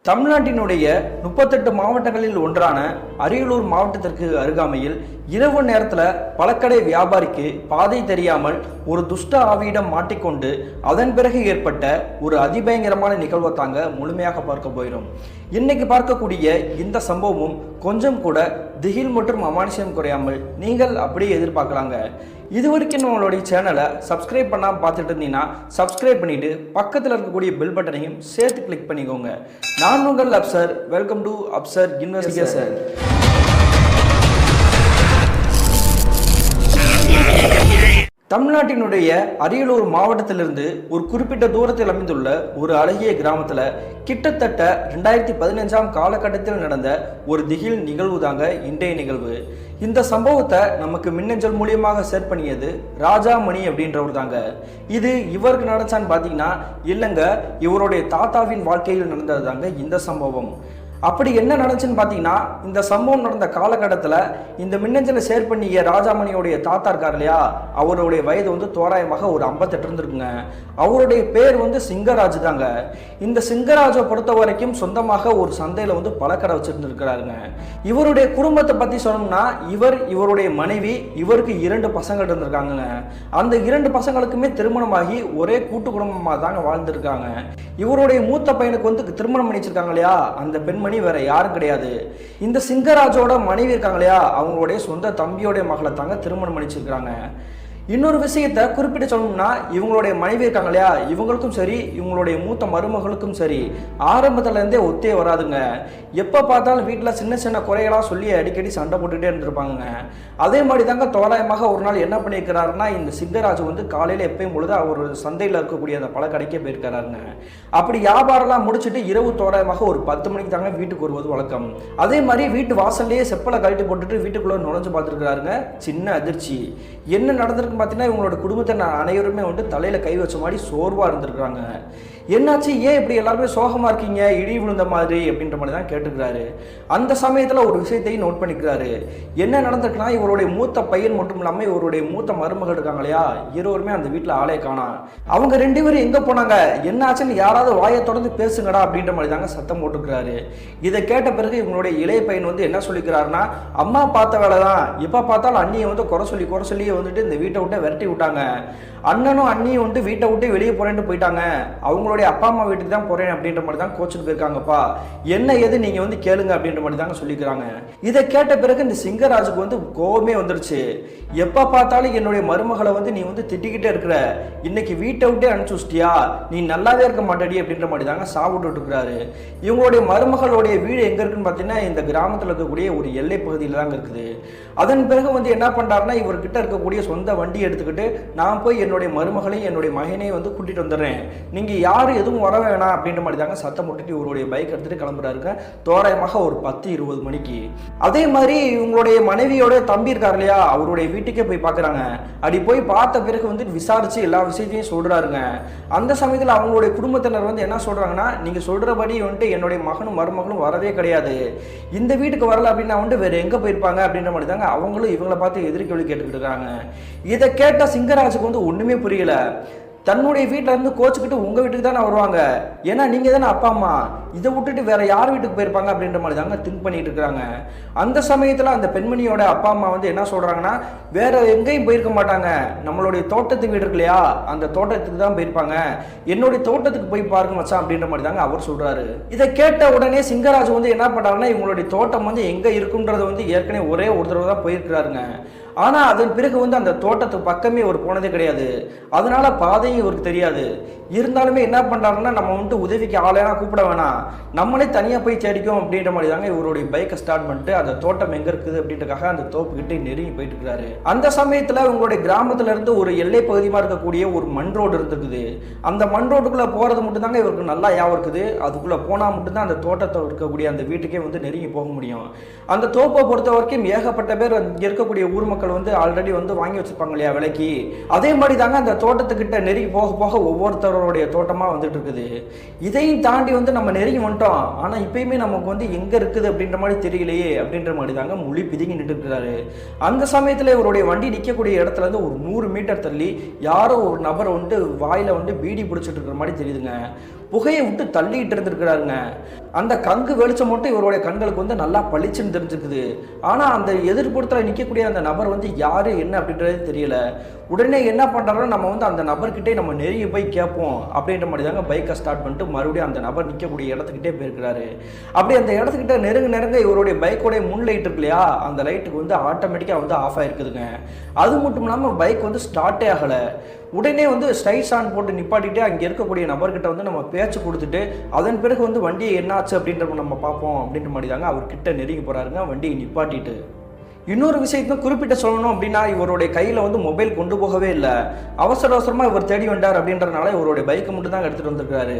தமிழ்நாட்டினுடைய 38 மாவட்டங்களில் ஒன்றான அரியலூர் மாவட்டத்திற்கு அருகாமையில் இரவு நேரத்தில் பழக்கடை வியாபாரிக்கு பாதை தெரியாமல் ஒரு துஷ்ட ஆவியிடம் மாட்டிக்கொண்டு அதன் பிறகு ஏற்பட்ட ஒரு அதிபயங்கரமான நிகழ்வை தாங்க முழுமையாக பார்க்க போயிடும். இன்னைக்கு பார்க்கக்கூடிய இந்த சம்பவமும் கொஞ்சம் கூட திகில் மற்றும் அமானுஷ்யம் குறையாமல் நீங்கள் அப்படியே எதிர்பார்க்கலாங்க. இதுவரைக்கும் நம்மளுடைய சேனலை சப்ஸ்கிரைப் பண்ணாமல் பார்த்துட்டு இருந்தீங்கன்னா சப்ஸ்கிரைப் பண்ணிட்டு பக்கத்தில் இருக்கக்கூடிய பெல் பட்டனையும் சேர்த்து கிளிக் பண்ணிக்கோங்க. நான் உங்கள் Afsar. Welcome to Afsar investigation. தமிழ்நாட்டினுடைய அரியலூர் மாவட்டத்திலிருந்து ஒரு குறிப்பிட்ட தூரத்தில் அமைந்துள்ள ஒரு அழகிய கிராமத்தில் கிட்டத்தட்ட 2015ஆம் காலகட்டத்தில் நடந்த ஒரு திகில் நிகழ்வு தாங்க இன்றைய நிகழ்வு. இந்த சம்பவத்தை நமக்கு மின்னஞ்சல் மூலியமாக ஷேர் பண்ணியது ராஜாமணி அப்படின்றவர் தாங்க. இது இவருக்கு நடந்தான்னு பார்த்தீங்கன்னா இல்லைங்க, இவருடைய தாத்தாவின் வாழ்க்கையில் நடந்தது தாங்க இந்த சம்பவம். அப்படி என்ன நடந்துச்சுன்னு பார்த்தீங்கன்னா, இந்த சம்பவம் நடந்த காலகட்டத்தில் இந்த மின்னஞ்சலை ஷேர் பண்ணிய ராஜாமணியோடைய தாத்தா இருக்கார் இல்லையா, அவருடைய வயது வந்து தோராயமாக ஒரு 58 இருந்திருக்குங்க. அவருடைய பேர் வந்து சிங்கராஜ் தாங்க. இந்த சிங்கராஜை பொறுத்த வரைக்கும் சொந்தமாக ஒரு சந்தையில் வந்து பழக்கடை வச்சுருந்துருக்கிறாருங்க. இவருடைய குடும்பத்தை பற்றி சொல்லணும்னா இவருடைய மனைவி, இவருக்கு 2 பசங்கள் இருந்திருக்காங்க. அந்த 2 பசங்களுக்குமே திருமணமாகி ஒரே கூட்டு குடும்பமாக தாங்க வாழ்ந்துருக்காங்க. இவருடைய மூத்த பையனுக்கு வந்து திருமணம் பண்ணி வச்சிருக்காங்க இல்லையா, அந்த பெண்மணி வேற யாரும் கிடையாது, இந்த சிங்கராஜோட மனைவி இருக்காங்க இல்லையா, அவங்களுடைய சொந்த தம்பியோடைய மகளை தாங்க திருமணம் பண்ணிச்சிருக்காங்க. இன்னொரு விஷயத்தை குறிப்பிட்டு சொல்லணும்னா, இவங்களுடைய மனைவி இருக்காங்க இல்லையா, இவங்களுக்கும் சரி இவங்களுடைய மூத்த மருமகளுக்கும் சரி ஆரம்பத்துல இருந்தே ஒத்தே வராதுங்க. எப்போ பார்த்தாலும் வீட்டில் சின்ன சின்ன குறைகளாக சொல்லி அடிக்கடி சண்டை போட்டுகிட்டே இருந்திருப்பாங்க. அதே மாதிரி தாங்க தோராயமாக ஒரு நாள் என்ன பண்ணியிருக்கிறாருன்னா, இந்த சிங்கராஜ் வந்து காலையில் எப்பயும் பொழுது அவர் சந்தையில் இருக்கக்கூடிய அந்த பழக்கடைக்கே போயிருக்கிறாருங்க. அப்படி வியாபாரம்லாம் முடிச்சுட்டு இரவு தோராயமாக ஒரு 10 மணிக்கு தாங்க வீட்டுக்கு வருவது வழக்கம். அதே மாதிரி வீட்டு வாசல்லையே செப்பலை கழட்டி போட்டுட்டு வீட்டுக்குள்ளே நுழைஞ்சு பார்த்துருக்கிறாருங்க. சின்ன அதிர்ச்சி என்ன நடந்திருக்கு பார்த்தீங்கன்னா, இவங்களோட குடும்பத்தை அனைவருமே வந்து தலையில கை வச்ச மாதிரி சோர்வா இருந்திருக்காங்க. என்னாச்சு, ஏன் இப்படி எல்லாருமே சோகமா இருக்கீங்க, இடி விழுந்த மாதிரி அப்படின்ற மாதிரி தான் கேட்டுக்கிறாரு. அந்த சமயத்துல ஒரு விஷயத்தையும் நோட் பண்ணிக்கிறாரு. என்ன நடந்திருக்குன்னா, இவருடைய மூத்த பையன் மட்டும் இல்லாம இவருடைய மூத்த மருமகள் இருக்காங்க இல்லையா, இருவருமே அந்த வீட்டுல ஆளே காணோம். அவங்க 2 பேரும் எங்க போனாங்க, என்ன ஆச்சுன்னு யாராவது வாயை தொடர்ந்து பேசுங்கடா அப்படின்ற மாதிரி தாங்க சத்தம் போட்டுக்கிறாரு. இதை கேட்ட பிறகு இவங்களுடைய இளைய பையன் வந்து என்ன சொல்லிக்கிறாருன்னா, அம்மா பார்த்த வேலை தான், எப்ப பார்த்தாலும் அண்ணியை வந்து குறை சொல்லி வந்துட்டு இந்த வீட்டை விட்டு விரட்டி விட்டாங்க. அண்ணனும் அண்ணியும் வந்து வீட்டை விட்டு வெளியே போறேன்னு போயிட்டாங்க. அவங்களுடைய அப்பா அம்மா வீட்டுக்கு தான் போறேன் அப்படின்ற மாதிரி தான் கோச்சுட்டு போயிருக்காங்கப்பா, என்ன ஏது நீங்க வந்து கேளுங்க அப்படின்ற மாதிரி தாங்க சொல்லிக்கிறாங்க. இதை கேட்ட பிறகு இந்த சிங்கராஜுக்கு வந்து கோபமே வந்துருச்சு. எப்ப பார்த்தாலும் என்னுடைய மருமகளை வந்து நீ வந்து திட்டிக்கிட்டே இருக்கிற, இன்னைக்கு வீட்டை விட்டே அனுப்பிச்சு வச்சிட்டியா, நீ நல்லாவே இருக்க மாட்டாடி அப்படின்ற மாதிரி தாங்க சாப்பிட்டு இருக்கிறாரு. இவங்களுடைய மருமகளுடைய வீடு எங்க இருக்குன்னு பார்த்தீங்கன்னா, இந்த கிராமத்தில் இருக்கக்கூடிய ஒரு எல்லை பகுதியில் தாங்க இருக்குது. அதன் பிறகு வந்து என்ன பண்றாருன்னா, இவர்கிட்ட இருக்கக்கூடிய சொந்த வண்டி எடுத்துக்கிட்டு நான் போய் என்னுடைய மருமகளையும் என்னுடைய மகனையும் வந்து கூட்டிட்டு வந்துடுறேன், நீங்க யாரும் எதுவும் வர வேணாம் அப்படின்ற மாதிரி தாங்க சத்தம் போட்டுட்டு இவருடைய பைக் எடுத்துட்டு கிளம்புறாருங்க. தோராயமாக ஒரு 10-20 மணிக்கு. அதே மாதிரி இவங்களுடைய மனைவியோட தம்பி இருக்காரு இல்லையா, அவருடைய வீட்டுக்கே போய் பார்க்குறாங்க. அப்படி போய் பார்த்த பிறகு வந்து விசாரிச்சு எல்லா விஷயத்தையும் சொல்றாருங்க. அந்த சமயத்தில் அவங்களுடைய குடும்பத்தினர் வந்து என்ன சொல்றாங்கன்னா, நீங்க சொல்றபடி வந்துட்டு என்னுடைய மகனும் மருமகளும் வரவே கிடையாது, இந்த வீட்டுக்கு வரல அப்படின்னா வந்து வேற எங்க போயிருப்பாங்க அப்படின்ற மாதிரி தாங்க அவங்களும் இவங்களை பார்த்து எதிர்ப்பு கேட்டுக்கிட்டு இருக்காங்க. இதை கேட்ட சிங்கராஜுக்கு வந்து ஒண்ணுமே புரியல. தன்னுடைய வீட்டில இருந்து கோச்சுக்கிட்டு உங்க வீட்டுக்கு தானே வருவாங்க, ஏன்னா நீங்க தானே அப்பா அம்மா, இதை விட்டுட்டு வேற யார் வீட்டுக்கு போயிருப்பாங்க அப்படின்ற மாதிரி தாங்க திங்க் பண்ணிட்டு இருக்காங்க. அந்த சமயத்துல அந்த பெண்மணியோட அப்பா அம்மா வந்து என்ன சொல்றாங்கன்னா, வேற எங்கேயும் போயிருக்க மாட்டாங்க, நம்மளுடைய தோட்டத்துக்கு வீடு இருக்கு இல்லையா, அந்த தோட்டத்துக்கு தான் போயிருப்பாங்க, என்னுடைய தோட்டத்துக்கு போய் பாருங்க மச்சான் அப்படின்ற மாதிரி தாங்க அவர் சொல்றாரு. இதை கேட்ட உடனே சிங்கராஜ் வந்து என்ன பண்றாருன்னா, இவங்களுடைய தோட்டம் வந்து எங்க இருக்குன்றது வந்து ஏற்கனவே ஒரே ஒரு தடவை தான் போயிருக்கிறாருங்க. ஆனா அதன் பிறகு வந்து அந்த தோட்டத்துக்கு பக்கமே ஒரு போனதே கிடையாது, அதனால பாதையும் இவருக்கு தெரியாது. இருந்தாலுமே என்ன பண்றாருன்னா, நம்ம வந்துட்டு உதவிக்கு ஆளையா கூப்பிட வேணாம், நம்மளே தனியா போய் தேடிக்கும் அப்படின்ற மாதிரி தாங்க இவருடைய பைக்கை ஸ்டார்ட் பண்ணிட்டு அந்த தோட்டம் எங்க இருக்குது அப்படின்றக்காக அந்த தோப்பு கிட்ட நெருங்கி போயிட்டு இருக்காரு. அந்த சமயத்துல உங்களுடைய கிராமத்துல இருந்து ஒரு எல்லை பகுதியா இருக்கக்கூடிய ஒரு மண் ரோடு இருந்திருக்குது. அந்த மண் ரோடுக்குள்ள போறது மட்டும் தாங்க இவருக்கு நல்லா ஞாபகம் இருக்குது. அதுக்குள்ள போனா மட்டும்தான் அந்த தோட்டத்தை இருக்கக்கூடிய அந்த வீட்டுக்கே வந்து நெருங்கி போக முடியும். அந்த தோப்பை பொறுத்த வரைக்கும் ஏகப்பட்ட பேர் இங்க இருக்கக்கூடிய ஊர் மக்கள் மக்கள் வந்து ஆல்ரெடி வந்து வாங்கி வச்சிருப்பாங்க இல்லையா விலைக்கு, அதே மாதிரி தாங்க அந்த தோட்டத்துக்கிட்ட நெருங்கி போக போக ஒவ்வொருத்தருடைய தோட்டமாக வந்துட்டு இருக்குது. இதையும் தாண்டி வந்து நம்ம நெருங்கி வந்துட்டோம், ஆனால் இப்பயுமே நமக்கு வந்து எங்கே இருக்குது அப்படின்ற மாதிரி தெரியலையே அப்படின்ற மாதிரி தாங்க மொழி பிதுங்கி நின்று இருக்கிறாரு. அந்த சமயத்தில் இவருடைய வண்டி நிற்கக்கூடிய இடத்துல இருந்து ஒரு 100 மீட்டர் தள்ளி யாரோ ஒரு நபர் வந்து வாயில் வந்து பீடி பிடிச்சிட்டு இருக்கிற மாதிரி தெரியுதுங்க. புகையை விட்டு தள்ளிட்டு இருந்திருக்கிறாருங்க. அந்த கங்கு வெளிச்சம் மட்டும் இவருடைய கண்களுக்கு வந்து நல்லா பளிச்சுன்னு தெரிஞ்சிருக்குது. ஆனால் அந்த எதிர்ப்புறத்தில் நிற்கக்கூடிய அந்த நபர் வந்து யாரு என்ன அப்படின்றது தெரியல. உடனே என்ன பண்ணுறாரோ நம்ம வந்து அந்த நபர்கிட்டே நம்ம நெருங்கி போய் கேட்போம் அப்படின்ற மாதிரி தாங்க பைக்கை ஸ்டார்ட் பண்ணிட்டு மறுபடியும் அந்த நபர் நிற்கக்கூடிய இடத்துக்கிட்டே போயிருக்கிறாரு. அப்படி அந்த இடத்துக்கிட்ட நெருங்க இவருடைய பைக்கோடைய முன் லைட் இருக்கு இல்லையா, அந்த லைட்டுக்கு வந்து ஆட்டோமேட்டிக்காக வந்து ஆஃப் ஆகிருக்குதுங்க. அது மட்டும் இல்லாமல் பைக் வந்து ஸ்டார்ட்டே ஆகலை. உடனே வந்து ஸ்டைட்ஸ் ஆன் போட்டு நிப்பாட்டிட்டு அங்கே இருக்கக்கூடிய நபர்கிட்ட வந்து நம்ம பேச்சு கொடுத்துட்டு அதன் பிறகு வந்து வண்டியை என்னாச்சு அப்படின்றத நம்ம பார்ப்போம் அப்படின்ற மாதிரி தாங்க அவர்கிட்ட நெருங்கி போகிறாருங்க வண்டியை நிப்பாட்டிட்டு. இன்னொரு விஷயத்தையும் குறிப்பிட்டு சொல்லணும் அப்படின்னா, இவருடைய கையில் வந்து மொபைல் கொண்டு போகவே இல்லை. அவசரமாக இவர் தேடி வந்தார் அப்படின்றனால இவருடைய பைக்கை மட்டும் தாங்க எடுத்துகிட்டு வந்திருக்காரு.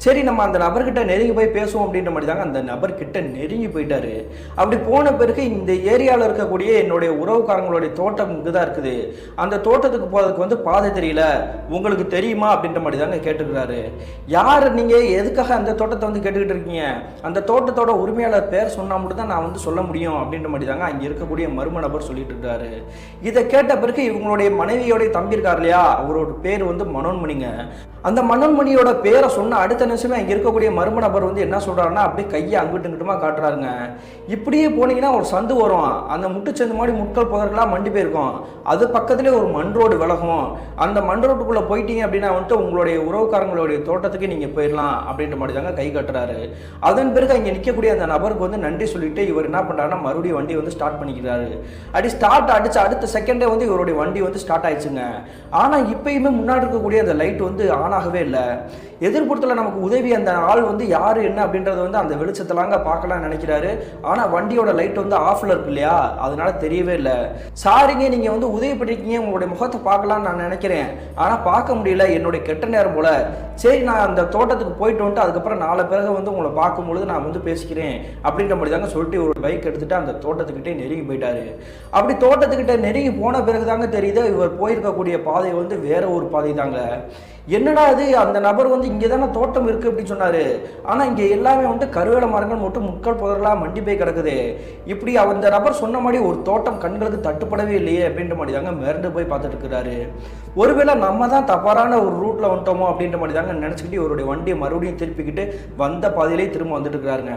சரி நம்ம அந்த நபர்கிட்ட நெருங்கி போய் பேசுவோம் அப்படின்ற மாதிரி தாங்க அந்த நபர்கிட்ட நெருங்கி போயிட்டாரு. அப்படி போன பிறகு இந்த ஏரியாவில் இருக்கக்கூடிய என்னுடைய உறவுக்காரங்களுடைய தோட்டம் இங்கே தான் இருக்குது, அந்த தோட்டத்துக்கு போகிறதுக்கு வந்து பாதை தெரியல, உங்களுக்கு தெரியுமா அப்படின்ற மாதிரி தாங்க கேட்டுக்கிறாரு. யார் நீங்கள், எதுக்காக அந்த தோட்டத்தை வந்து கேட்டுக்கிட்டு இருக்கீங்க, அந்த தோட்டத்தோட உரிமையாளர் பேர் சொன்னால் மட்டும் தான் நான் வந்து சொல்ல முடியும் அப்படின்ற மாதிரி தாங்க அங்கே இருக்கக்கூடிய மர்ம நபர் சொல்லிட்டு இருக்காரு. இதை கேட்ட பிறகு இவங்களுடைய மனைவியோட தம்பி இருக்கார் இல்லையா, அவரோட பேர் வந்து மனோன்மணிங்க. அந்த மனோன்மணியோட பேரை சொன்ன அடுத்த நிமிஷமே இங்க இருக்கக்கூடிய மர்ம நபர் வந்து என்ன சொல்றாருன்னா, அப்படியே கையை அங்கிட்டு இங்கிட்டுமா காட்டுறாருங்க. இப்படியே போனீங்கன்னா ஒரு சந்து வரும், அந்த முட்டுச்சந்து மாதிரி முட்கள் புதர்களாக மண்டி போயிருக்கும், அது பக்கத்திலே ஒரு மண் ரோடு விலகும், அந்த மண் ரோட்டுக்குள்ள போயிட்டீங்க அப்படின்னா வந்துட்டு உங்களுடைய உறவுக்காரங்களுடைய தோட்டத்துக்கு நீங்க போயிடலாம் அப்படின்ற மாதிரி தாங்க கை கட்டுறாரு. அதன் பிறகு அங்கே நிற்கக்கூடிய அந்த நபருக்கு வந்து நன்றி சொல்லிட்டு இவர் என்ன பண்றாருன்னா மறுபடியும் வண்டி வந்து ஸ்டார்ட் பண்ணிக்கிறாரு. அப்படி ஸ்டார்ட் அடிச்சு அடுத்த செகண்டே வந்து இவருடைய வண்டி வந்து ஸ்டார்ட் ஆயிடுச்சுங்க. ஆனா இப்பயுமே முன்னாடி இருக்கக்கூடிய அந்த லைட் வந்து ஆன் ஆகவே இல்லை. எதிர்ப்புறத்தில் நமக்கு உதவி அந்த ஆள் வந்து யாரு என்ன அப்படின்றத வந்து அந்த வெளிச்சத்தலாங்க பார்க்கலாம்னு நினைக்கிறாரு. ஆனா வண்டியோட லைட் வந்து ஆஃப்ல இருக்கு இல்லையா, அதனால தெரியவே இல்லை. சாரிங்க, நீங்க வந்து உதவி பண்ணிருக்கீங்க, உங்களுடைய முகத்தை பார்க்கலாம்னு நான் நினைக்கிறேன், ஆனா பார்க்க முடியல, என்னுடைய கெட்ட நேரம் போல. சரி நான் அந்த தோட்டத்துக்கு போயிட்டு வந்துட்டு அதுக்கப்புறம் நாளை பிறகு வந்து உங்களை பார்க்கும்பொழுது நான் வந்து பேசிக்கிறேன் அப்படின்ற மாதிரி தாங்க சொல்லிட்டு ஒரு பைக் எடுத்துட்டு அந்த தோட்டத்துக்கிட்டே நெருங்கி போயிட்டாரு. அப்படி தோட்டத்துக்கிட்ட நெருங்கி போன பிறகு தாங்க தெரியுது இவர் போயிருக்கக்கூடிய பாதை வந்து வேற ஒரு பாதை தாங்க. என்னடா இது, அந்த நபர் வந்து இங்கே தானே தோட்டம் இருக்குது அப்படின்னு சொன்னார், ஆனால் இங்கே எல்லாமே வந்து கருவேல மரங்கள் மட்டும் முட்கள் புதர்களாக மண்டி போய் கிடக்குது, இப்படி அந்த நபர் சொன்ன மாதிரி ஒரு தோட்டம் கண்களுக்கு தட்டுப்படவே இல்லையே அப்படின்ற மாதிரி தாங்க மிரண்டு போய் பார்த்துட்டு இருக்கிறாரு. ஒருவேளை நம்ம தான் தப்பான ஒரு ரூட்டில் வந்துட்டோமோ அப்படின்ற மாதிரி தாங்க நினச்சிக்கிட்டு இவருடைய வண்டியை மறுபடியும் திருப்பிக்கிட்டு வந்த பாதையிலே திரும்ப வந்துட்டு இருக்கிறாருங்க.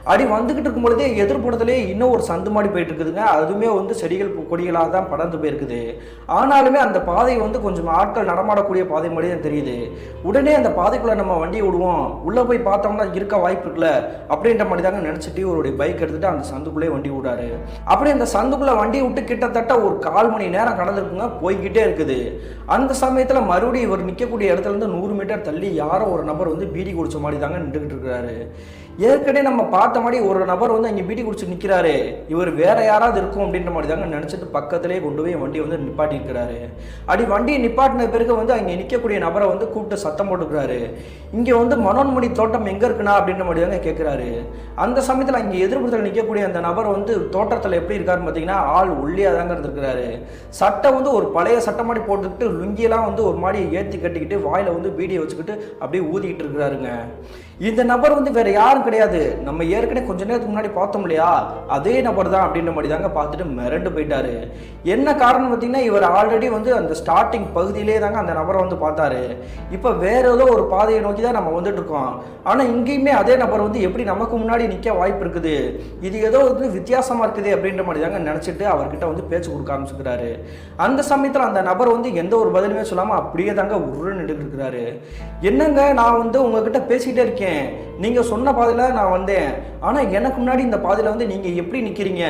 அப்படி வந்துக்கிட்டு இருக்கும்பொழுதே எதிர்ப்புறத்திலே இன்னும் ஒரு சந்து மாடி போயிட்டு இருக்குதுங்க. அதுவுமே வந்து செடிகள் கொடிகளாக தான் படர்ந்து போயிருக்குது. ஆனாலுமே அந்த பாதை வந்து கொஞ்சம் ஆட்கள் நடமாடக்கூடிய பாதை மாதிரி தான் தெரியுது. உடனே அந்த பாதைக்குள்ள நம்ம வண்டியை விடுவோம், உள்ள போய் பார்த்தோம்னா இருக்க வாய்ப்பு இருக்குல்ல அப்படின்ற மாதிரி தாங்க நினைச்சிட்டு ஒரு பைக் எடுத்துட்டு அந்த சந்துக்குள்ளே வண்டி விடாரு. அப்படியே அந்த சந்துக்குள்ள வண்டி விட்டு கிட்டத்தட்ட ஒரு 1/4 மணி நேரம் கடந்திருக்குங்க, போய்கிட்டே இருக்குது. அந்த சமயத்துல மறுபடியும் இவர் நிற்கக்கூடிய இடத்துல இருந்து 100 மீட்டர் தள்ளி யாரோ ஒரு நபர் வந்து பீடி குடிச்ச மாதிரி தாங்க நின்றுகிட்டு இருக்கிறாரு. ஏற்கனவே நம்ம பார்த்த மாதிரி ஒரு நபர் வந்து அங்கே பீடி குடிச்சு நிற்கிறாரு, இவர் வேற யாராவது இருக்கும் அப்படின்ற மாதிரி தாங்க நினச்சிட்டு பக்கத்திலே கொண்டு போய் வண்டியை வந்து நிப்பாட்டி இருக்கிறாரு. அப்படி வண்டியை நிப்பாட்டின பிறகு வந்து அங்கே நிற்கக்கூடிய நபரை வந்து கூப்பிட்டு சத்தம் போட்டுக்கிறாரு, இங்கே வந்து மனோன்மணி தோட்டம் எங்கே இருக்குண்ணா அப்படின்ற மாதிரி தாங்க கேட்குறாரு. அந்த சமயத்தில் அங்கே எதிர்ப்புறத்தில் நிற்கக்கூடிய அந்த நபர் வந்து தோட்டத்தில் எப்படி இருக்காருன்னு பார்த்தீங்கன்னா ஆள் ஒல்லியாக தாங்க இருந்திருக்கிறாரு. சட்டை வந்து ஒரு பழைய சட்டை மாதிரி போட்டுக்கிட்டு லுங்கியெல்லாம் வந்து ஒரு மாதிரி ஏற்றி கட்டிக்கிட்டு வாயில் வந்து பீடியை வச்சுக்கிட்டு அப்படியே ஊதிக்கிட்டு இருக்கிறாருங்க. இந்த நபர் வந்து வேற யாரும் கிடையாது, நம்ம ஏற்கனவே கொஞ்ச நேரத்துக்கு முன்னாடி பார்த்தோம் இல்லையா, அதே நபர் தான் அப்படின்ற மாதிரி தாங்க பார்த்துட்டு மிரண்டு போயிட்டாரு. என்ன காரணம் பார்த்தீங்கன்னா இவர் ஆல்ரெடி வந்து அந்த ஸ்டார்டிங் பகுதியிலே தாங்க அந்த நபரை வந்து பார்த்தாரு. இப்போ வேற ஏதோ ஒரு பாதையை நோக்கி தான் நம்ம வந்துட்டு இருக்கோம். ஆனால் இங்கேயுமே அதே நபர் வந்து எப்படி நமக்கு முன்னாடி நிற்க வாய்ப்பு இருக்குது, இது ஏதோ வந்து வித்தியாசமா இருக்குது அப்படின்ற மாதிரி தாங்க நினச்சிட்டு அவர்கிட்ட வந்து பேச்சு கொடுக்க ஆரம்பிச்சுக்கிறாரு. அந்த சமயத்தில் அந்த நபர் வந்து எந்த ஒரு பதிலுமே சொல்லாமல் அப்படியே தாங்க உருன்னு நின்றுட்டு இருக்கிறாரு. என்னங்க, நான் வந்து உங்ககிட்ட பேசிக்கிட்டே இருக்கேன், நீங்க சொன்ன பாதையில நான் வந்தேன், ஆனா எனக்கு முன்னாடி இந்த பாதையில வந்து நீங்க எப்படி நிக்கிறீங்க,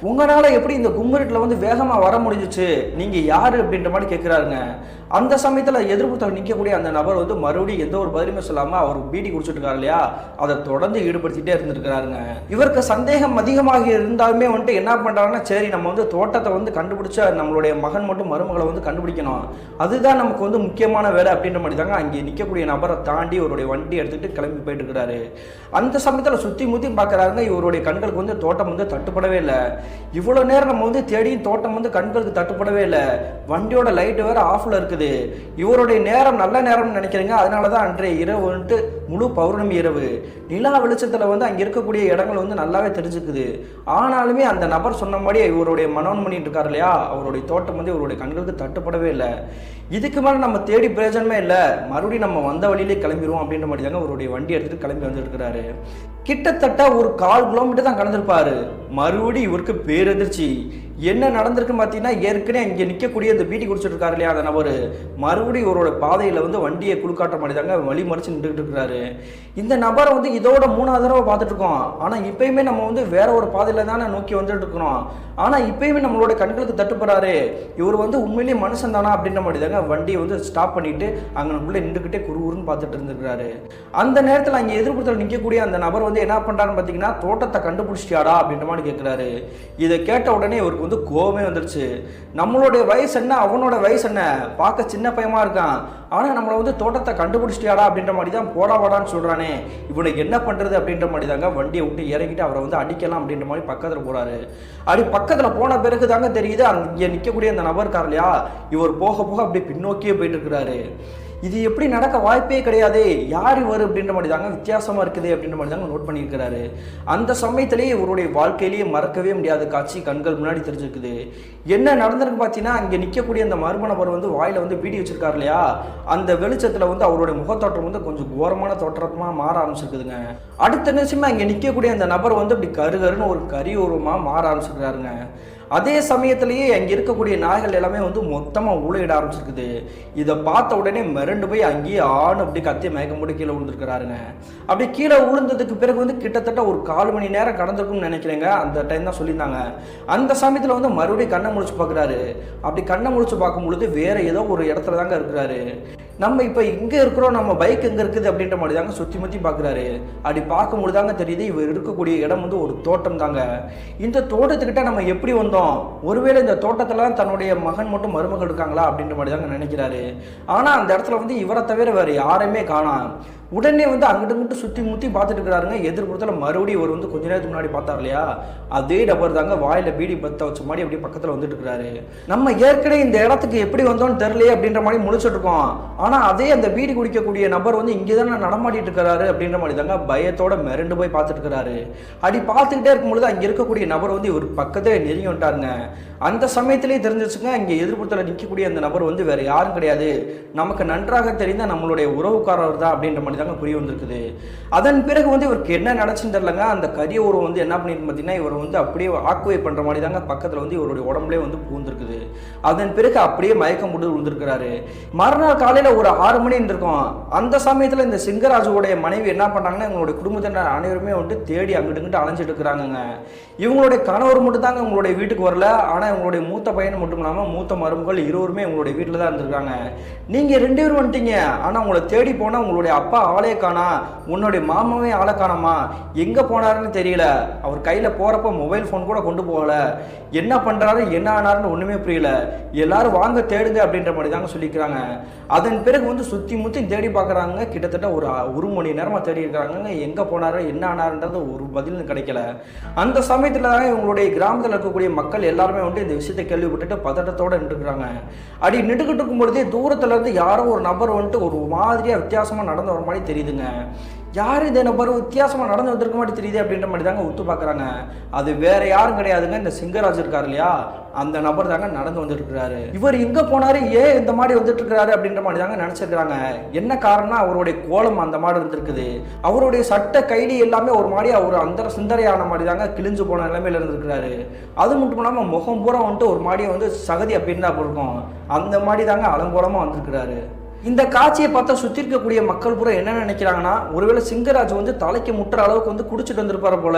உங்களால எப்படி இந்த கும்பருட்டுல வந்து வேகமா வர முடிஞ்சிச்சு, நீங்க யாரு அப்படின்ற மாதிரி கேட்கிறாருங்க. அந்த சமயத்துல எதிர்ப்புறத்தில் நிற்கக்கூடிய அந்த நபர் வந்து மறுபடியும் எந்த ஒரு பதிலுமே சொல்லாம அவர் பீடி குடிச்சிட்டு இருக்காரு இல்லையா, அதை தொடர்ந்து ஈடுபடுத்திட்டே இருந்திருக்கிறாருங்க. இவருக்கு சந்தேகம் அதிகமாக இருந்தாலுமே வந்துட்டு என்ன பண்றாருன்னா, சரி நம்ம வந்து தோட்டத்தை வந்து கண்டுபிடிச்ச நம்மளுடைய மகன் மட்டும் மருமகளை வந்து கண்டுபிடிக்கணும், அதுதான் நமக்கு வந்து முக்கியமான வேலை அப்படின்ற மாதிரி தாங்க அங்கே நிற்கக்கூடிய நபரை தாண்டி அவருடைய வண்டி எடுத்துட்டு கிளம்பி போயிட்டு இருக்கிறாரு. அந்த சமயத்தில் சுற்றி முற்றி பார்க்குறாருங்க. இவருடைய கண்களுக்கு வந்து தோட்டம் வந்து தட்டுப்படவே இல்லை. இவ்வளோ நேரம் நம்ம வந்து தேடியும் தோட்டம் வந்து கண்களுக்கு தட்டுப்படவே இல்லை. வண்டியோட லைட்டு வேறு ஆஃபில் இருக்குது. இவருடைய நேரம் நல்ல நேரம்னு நினைக்கிறீங்க. அதனால தான் அன்றைய இரவு வந்துட்டு முழு பௌர்ணமி இரவு. நிலா வெளிச்சத்தில் வந்து அங்கே இருக்கக்கூடிய இடங்கள் வந்து நல்லாவே தெரிஞ்சுக்குது. ஆனாலுமே அந்த நபர் சொன்ன மாதிரி இவருடைய மனோன் பண்ணிட்டு இருக்காரு இல்லையா, அவருடைய தோட்டம் வந்து இவருடைய கண்களுக்கு தட்டுப்படவே இல்லை. இதுக்கு மேலே நம்ம தேடி பிரயோஜனமே இல்லை, மறுபடியும் நம்ம வந்த வழியிலே கிளம்பிடுவோம் அப்படின்ற மாதிரி தாங்க அவருடைய வண்டி எடுத்துட்டு கிளம்பி வந்துருக்கிறாரு. கிட்டத்தட்ட ஒரு 1/4 கிலோமீட்டர் தான் கடந்திருப்பாரு. மறுபடியும் இவருக்கு பேரெதிர்ச்சி. என்ன நடந்திருக்குன்னு பார்த்தீங்கன்னா, ஏற்கனவே இங்கே நிற்கக்கூடிய இந்த பீட்டி குடிச்சிட்டு இருக்காரு இல்லையா அந்த நபர், மறுபடியும் இவரோட பாதையில் வந்து வண்டியை குழுக்காட்ட மாதிரி தாங்க வழி மறிச்சு நின்றுட்டு இருக்கிறாரு. இந்த நபரை வந்து இதோட 3வது தடவை பார்த்துட்டு இருக்கோம். ஆனால் இப்பயுமே நம்ம வந்து வேற ஒரு பாதையில் தானே நோக்கி வந்துட்டு இருக்கிறோம். ஆனால் இப்பயுமே நம்மளோட கண்களுக்கு தட்டுப்படுறாரு. இவர் வந்து உண்மையிலேயே மனுஷன் தானா அப்படின்ற மாதிரி தாங்க வண்டியை வந்து ஸ்டாப் பண்ணிட்டு அங்கனுக்குள்ளே நின்றுக்கிட்டே குறுகுறுன்னு பார்த்துட்டு இருந்திருக்கிறாரு. அந்த நேரத்தில் அங்கே எதிர்ப்புறத்தில் நிற்கக்கூடிய அந்த நபர் வந்து என்ன பண்ணுறாருன்னு பார்த்தீங்கன்னா, தோட்டத்தை கண்டுபிடிச்சிட்டியாடா அப்படின்ற மாதிரி கேட்குறாரு. இதை கேட்ட உடனே இவருக்கு வந்து கோபமே வந்துருச்சு. நம்மளுடைய வயசு என்ன, அவனோட வயசு என்ன, பார்க்க சின்ன பையமா இருக்கான், ஆனால் நம்மளை வந்து தோட்டத்தை கண்டுபிடிச்சிட்டியாடா அப்படின்ற மாதிரி தான் போடா வாடான்னு சொல்கிறானே, இவனுக்கு என்ன பண்ணுறது அப்படின்ற மாதிரி தாங்க வண்டியை விட்டு இறங்கிட்டு அவரை வந்து அடிக்கலாம் அப்படின்ற மாதிரி பக்கத்தில் போகிறாரு. அப்படி பக்கத்தில் போன பிறகு தாங்க தெரியுது அங்கே நிற்கக்கூடிய அந்த நபர் இருக்கார் இல்லையா, இவர் போக போக அப்படி பின்னோக்கியே போயிட்டு இருக்கிறாரு. இது எப்படி நடக்க வாய்ப்பே கிடையாது, யார் இவர் அப்படின்ற மாதிரி தாங்க வித்தியாசமாக இருக்குது அப்படின்ற மாதிரி தாங்க நோட் பண்ணியிருக்கிறாரு. அந்த சமயத்திலேயே இவருடைய வாழ்க்கையிலேயே மறக்கவே முடியாத காட்சி கண்கள் முன்னாடி தெரிஞ்சிருக்குது. என்ன நடந்திருக்கு பார்த்தீங்கன்னா, இங்கே நிற்கக்கூடிய அந்த மர்ம நபர் வந்து வாயில் வந்து பீடி வச்சிருக்காரு இல்லையா, அந்த வெளிச்சத்தில் வந்து அவருடைய முகத்தோற்றம் வந்து கொஞ்சம் கோரமான தோற்றமாக மாற ஆரம்பிச்சிருக்குதுங்க. அடுத்த நிமிஷமா இங்கே நிற்கக்கூடிய அந்த நபர் வந்து அப்படி கருகருன்னு ஒரு கரி உருவமாக மாற ஆரம்பிச்சிருக்காருங்க. அதே சமயத்திலேயே அங்கே இருக்கக்கூடிய நாய்கள் எல்லாமே வந்து மொத்தமாக ஊழையிட ஆரம்பிச்சிருக்குது. இதை பார்த்த உடனே மிரண்டு போய் அங்கேயே ஆண் அப்படி கத்தி மயக்கம் போட்டு கீழே விழுந்துருக்கிறாருங்க. அப்படி கீழே விழுந்ததுக்கு பிறகு வந்து கிட்டத்தட்ட ஒரு 1/4 மணி நேரம் கடந்திருக்கும்னு நினைக்கிறேங்க. அந்த டைம் தான் சொல்லியிருந்தாங்க. அந்த சமயத்தில் வந்து மறுபடியும் கண்ணை முழிச்சு பார்க்குறாரு. அப்படி கண்ணை முழிச்சு பார்க்கும் பொழுது வேற ஏதோ ஒரு இடத்துல தாங்க இருக்கிறாரு. நம்ம இப்போ இங்கே இருக்கிறோம், நம்ம பைக் எங்கே இருக்குது அப்படின்ற மாதிரி தாங்க சுற்றி முற்றி பார்க்குறாரு. அப்படி பார்க்கும்பொழுது தாங்க தெரியுது இவர் இருக்கக்கூடிய இடம் வந்து ஒரு தோட்டம் தாங்க. இந்த தோட்டத்துக்கிட்ட நம்ம எப்படி வந்தோம், ஒருவேளை இந்த தோட்டத்தில் தன்னுடைய மகன் மட்டும் மருமகள் இருக்காங்களா அப்படின்ற மாதிரி தாங்க நினைக்கிறாரு. ஆனால் அந்த இடத்துல வந்து இவரை தவிர வேறு யாரையுமே காணோம். உடனே வந்து அங்கிட்டு இங்கிட்டு சுற்றி முற்றி பார்த்துட்டு இருக்கிறாருங்க. எதிர்ப்புறத்தில் மறுபடியும் இவர் வந்து கொஞ்ச நேரத்துக்கு முன்னாடி பார்த்தார் இல்லையா, அதே நபர் தாங்க வாயில் பீடி பற்ற வச்ச மாதிரி அப்படியே பக்கத்தில் வந்துட்டு இருக்கிறாரு. நம்ம ஏற்கனவே இந்த இடத்துக்கு எப்படி வந்தோம்னு தெரியலையே அப்படின்ற மாதிரி முடிச்சுட்டு இருக்கோம். ஆனால் அதே அந்த பீடி குடிக்கக்கூடிய நபர் வந்து இங்கே தானே நடமாடிட்டு இருக்கிறாரு அப்படின்ற மாதிரி தாங்க பயத்தோட மிரண்டு போய் பார்த்துட்டு இருக்கிறாரு. அப்படி பார்த்துக்கிட்டே இருக்கும்பொழுது அங்கே இருக்கக்கூடிய நபர் வந்து இவர் பக்கத்தில் நெருங்கி வந்துட்டாருங்க. அந்த சமயத்திலேயே தெரிஞ்சிச்சுங்க, இங்கே எதிர்ப்புறத்தில் நிற்கக்கூடிய அந்த நபர் வந்து வேற யாரும் கிடையாது, நமக்கு நன்றாக தெரிந்த நம்மளுடைய உறவுக்காரர் தான் அப்படின்ற மாதிரி தாங்க புரிய வந்திருக்குது. அதன் பிறகு வந்து இவருக்கு என்ன நடச்சுன்னு தெரியலங்க. அந்த கரிய உறவு வந்து என்ன பண்ணிட்டு பார்த்தீங்கன்னா, இவர் வந்து அப்படியே ஆக்குவை பண்ற மாதிரி தாங்க பக்கத்தில் வந்து இவருடைய உடம்புலேயே வந்து பூந்திருக்குது. அதன் பிறகு அப்படியே மயக்கம் போட்டு விழுந்திருக்கிறாரு. மறுநாள் காலையில் ஒரு 6 மணி இருக்கும். அந்த சமயத்தில் இந்த சிங்கராஜுடைய மனைவி என்ன பண்ணாங்கன்னா, இவங்களுடைய குடும்பத்தினர் அனைவருமே வந்து தேடி அங்கிட்டு அலைஞ்சிட்டு இருக்கிறாங்க. இவங்களுடைய கணவர் மட்டும் தாங்க உங்களுடைய வீட்டுக்கு வரல. ஆனால் இவங்களுடைய மூத்த பையன் மட்டும் இல்லாமல் மூத்த மருமகள் இருவருமே உங்களுடைய வீட்டில் தான் இருந்திருக்காங்க. நீங்கள் 2 பேரும் வந்துட்டீங்க, ஆனால் உங்களை தேடி போனால் உங்களுடைய அப்பா ஆளே காணா, உன்னுடைய மாமாவே ஆளை காணாமா, எங்கே போனாருன்னு தெரியல, அவர் கையில் போகிறப்ப மொபைல் ஃபோன் கூட கொண்டு போகல, என்ன பண்ணுறாரு என்ன ஆனாருன்னு ஒன்றுமே புரியல, எல்லாரும் வாங்க தேடுங்க அப்படின்ற மாதிரி தாங்க சொல்லிக்கிறாங்க. அதன் பிறகு வந்து சுற்றி முற்றி தேடி பார்க்குறாங்க. கிட்டத்தட்ட ஒரு 1 மணி நேரமாக தேடி இருக்கிறாங்க. எங்கே போனாரு என்ன ஆனாருன்றது ஒரு பதில் கிடைக்கல. அந்த சமயத்தில் தாங்க இவங்களுடைய கிராமத்தில் இருக்கக்கூடிய மக்கள் எல்லாருமே வந்து இந்த விஷயத்தை கேள்விப்பட்டுட்டு பதட்டத்தோடு நின்றுக்கிறாங்க. அப்படி நின்றுக்கிட்டு இருக்கும் பொழுதே தூரத்துல இருந்து யாரோ ஒரு நபர் வந்துட்டு ஒரு மாதிரியா வித்தியாசமா நடந்து வர மாதிரி தெரியுதுங்க. யார் இந்த நபர் வித்தியாசமாக நடந்து வந்திருக்க மாதிரி தெரியுது அப்படின்ற மாதிரி தாங்க உத்து பார்க்குறாங்க. அது வேற யாரும் கிடையாதுங்க, இந்த சிங்கராஜ் இருக்கார் இல்லையா, அந்த நபர் தாங்க நடந்து வந்துட்டு இருக்கிறாரு. இவர் எங்கே போனாரு, ஏன் இந்த மாதிரி வந்துட்டு இருக்கிறாரு அப்படின்ற மாதிரி தாங்க நினச்சிருக்கிறாங்க. என்ன காரணம்னா அவருடைய கோலம் அந்த மாதிரி இருந்திருக்குது. அவருடைய சட்ட கைலி எல்லாமே ஒரு மாதிரி அவர் அந்த சிந்தரையான மாதிரி தாங்க கிழிஞ்சு போன நிலைமையில இருந்திருக்கிறாரு. அது மட்டும் இல்லாமல் முகம் பூரா வந்துட்டு ஒரு மாதிரி வந்து சகதி அப்படின்னு தான் இருக்கும், அந்த மாதிரி தாங்க அலங்கோலமாக வந்திருக்கிறாரு. இந்த காட்சியை பார்த்தா சுற்றி இருக்கக்கூடிய மக்கள் பூரா என்ன நினைக்கிறாங்கன்னா, ஒருவேளை சிங்கராஜ் வந்து தலைக்கு முட்டுற அளவுக்கு வந்து குடிச்சிட்டு வந்திருப்பாரு போல,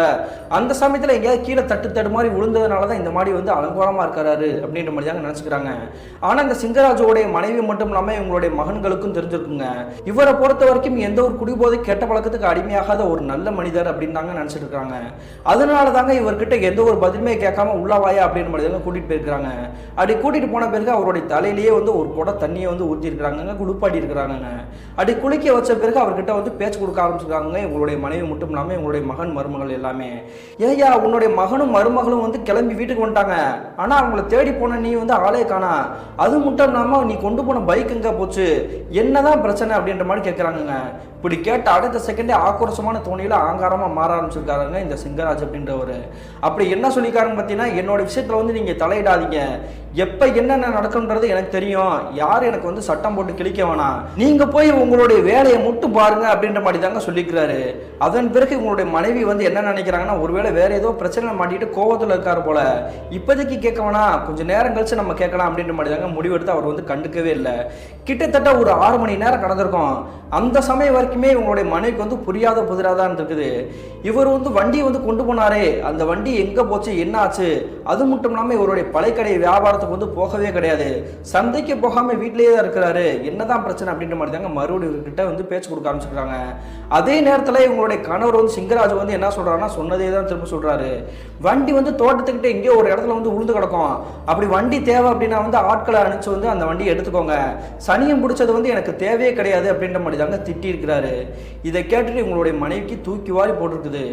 அந்த சமயத்தில் எங்கேயாவது கீழே தட்டு மாதிரி விழுந்ததுனால தான் இந்த மாதிரி வந்து அலங்கோலமாக இருக்காரு அப்படின்ற மாதிரி தாங்க நினச்சிக்கிறாங்க. ஆனால் இந்த சிங்கராஜோடைய மனைவி மட்டும் இல்லாமல் இவங்களுடைய மகன்களுக்கும் தெரிஞ்சிருக்குங்க. இவரை பொறுத்த வரைக்கும் எந்த ஒரு குடிபோதை கெட்ட பழக்கத்துக்கு அடிமையாகாத ஒரு நல்ல மனிதர் அப்படின்னு தாங்க நினச்சிட்டு இருக்காங்க. அதனால தாங்க இவர்கிட்ட எந்த ஒரு பதிலுமே கேட்காம உள்ளாவாயா அப்படின்னு மாதிரி தாங்க கூட்டிகிட்டு போயிருக்கிறாங்க. அப்படி கூட்டிகிட்டு போன பிறகு அவருடைய தலையிலேயே வந்து ஒரு குடம் தண்ணியை வந்து ஊற்றிருக்கிறாங்க. குளிப்பாட்டி இருக்கிறாங்க. அப்படி குளிக்க வச்ச பிறகு அவர்கிட்ட வந்து பேச்சு கொடுக்க ஆரம்பிச்சிருக்காங்க இவங்களுடைய மனைவி மட்டும் இல்லாமல் இவங்களுடைய மகன் மருமகள் எல்லாமே. ஏயா உன்னுடைய மகனும் மருமகளும் வந்து கிளம்பி வீட்டுக்கு வந்துட்டாங்க, ஆனால் அவங்கள தேடி போன நீ வந்து ஆளே காணா, அது மட்டும் இல்லாமல் நீ கொண்டு போன பைக் எங்கே போச்சு, என்னதான் பிரச்சனை அப்படின்ற மாதிரி கேட்குறாங்க. இப்படி கேட்ட அடுத்த செகண்டே ஆக்ரோஷமான தோணியில் ஆங்காரமாக மாற ஆரம்பிச்சிருக்காருங்க இந்த சிங்கராஜ் அப்படின்றவர். அப்படி என்ன சொல்லிக்காருன்னு பார்த்தீங்கன்னா, என்னோட விஷயத்தில் வந்து நீங்கள் தலையிடாதீங்க, எப்போ என்னென்ன நடக்கும்ன்றது எனக்கு தெரியும், யார் எனக்கு வந்து சட்டம் போட்டு கிழிக்க வேணாம், நீங்கள் போய் உங்களுடைய வேலையை மட்டும் பாருங்க அப்படின்ற மாதிரி தாங்க சொல்லிக்கிறாரு. அதன் பிறகு உங்களுடைய மனைவி வந்து என்ன நினைக்கிறாங்கன்னா, ஒருவேளை வேற ஏதோ பிரச்சனை மாட்டிட்டு கோவத்தில் இருக்காரு போல, இப்போதைக்கு கேட்க வேணாம், கொஞ்சம் நேரம் கழிச்சு நம்ம கேட்கலாம் அப்படின்ற மாதிரி தாங்க முடிவெடுத்து அவர் வந்து கண்டுக்கவே இல்லை. கிட்டத்தட்ட ஒரு 6 மணி நேரம் கடந்திருக்கும். அந்த சமயம் வரைக்குமே இவங்களுடைய மனைவிக்கு வந்து புரியாத புதிராதான் இருந்திருக்குது. இவர் வந்து வண்டியை வந்து கொண்டு போனாரே, அந்த வண்டி எங்கே போச்சு, என்ன ஆச்சு, அது மட்டும் இல்லாமல் இவருடைய பழைக்கடை வியாபாரத்துக்கு வந்து போகவே கிடையாது, சந்தைக்கு போகாமல் வீட்டிலேயே தான் இருக்கிறாரு, என்னதான் பிரச்சனை அப்படின்ற மாதிரி தாங்க மறுபடியும் இவர்கிட்ட வந்து பேச்சு கொடுக்க ஆரம்பிச்சிருக்காங்க. அதே நேரத்தில் இவங்களுடைய கணவர் வந்து சிங்கராஜ் வந்து என்ன சொல்கிறாருன்னா, சொன்னதே தான் திரும்ப சொல்கிறாரு. வண்டி வந்து தோட்டத்துக்கிட்ட எங்கேயோ ஒரு இடத்துல வந்து உளுந்து கிடக்கும், அப்படி வண்டி தேவை அப்படின்னா வந்து ஆட்களை அனுப்பிச்சு வந்து அந்த வண்டியை எடுத்துக்கோங்க, சனியம் பிடிச்சது வந்து எனக்கு தேவையே கிடையாது அப்படின்ற மாதிரி தாங்க திட்டி இருக்கிறாரு. இதை கேட்டுட்டு இவங்களுடைய மனைவிக்கு தூக்கி வாரி போட்டிருக்குது.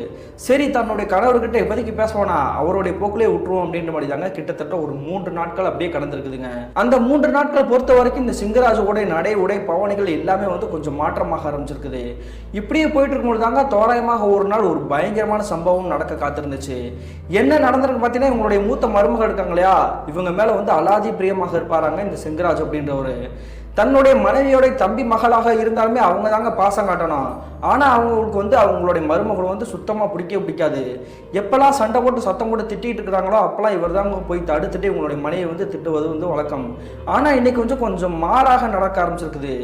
சரி, தன்னுடைய கணவர்கிட்ட இப்போதைக்கு பேசுவானா, அவருடைய போக்கிலே விட்டுருவோம் அப்படின்ற மாதிரி தாங்க கிட்டத்தட்ட ஒரு 3 நாட்கள் அப்படியே கடந்திருக்குதுங்க. அந்த 3 நாட்கள் பொறுத்த வரைக்கும் இந்த சிங்கராஜோட நடை உடை பவனிகள் எல்லாமே வந்து கொஞ்சம் மாற்றமாக ஆரம்பிச்சிருக்குது. இப்படியே போயிட்டு இருக்கும்போது தாங்க தோராயமாக ஒரு நாள் ஒரு பயங்கரமான சம்பவம் நடக்க காத்திருந்துச்சு. என்ன நடந்திருக்கு பார்த்தீங்கன்னா, இவங்களுடைய மூத்த மருமகள் இருக்காங்க இல்லையா, இவங்க மேலே வந்து அலாதி பிரியமாக இருப்பாராங்க இந்த சிங்கராஜ் அப்படின்றவர். தன்னுடைய மனைவியோட தம்பி மகளாக இருந்தாலுமே அவங்க தாங்க பாசம் காட்டணும். ஆனால் அவங்களுக்கு வந்து அவங்களுடைய மருமகள் வந்து சுத்தமாக பிடிக்காது. எப்போல்லாம் சண்டை போட்டு சத்தம் போட்டு திட்டிகிட்டு இருக்கிறாங்களோ அப்போல்லாம் இவர் தாங்க போய் தடுத்துட்டு இவங்களுடைய மனைவியை வந்து திட்டுவது வந்து வழக்கம். ஆனால் இன்னைக்கு கொஞ்சம் மாறாக நடக்க ஆரம்பிச்சிருக்குது.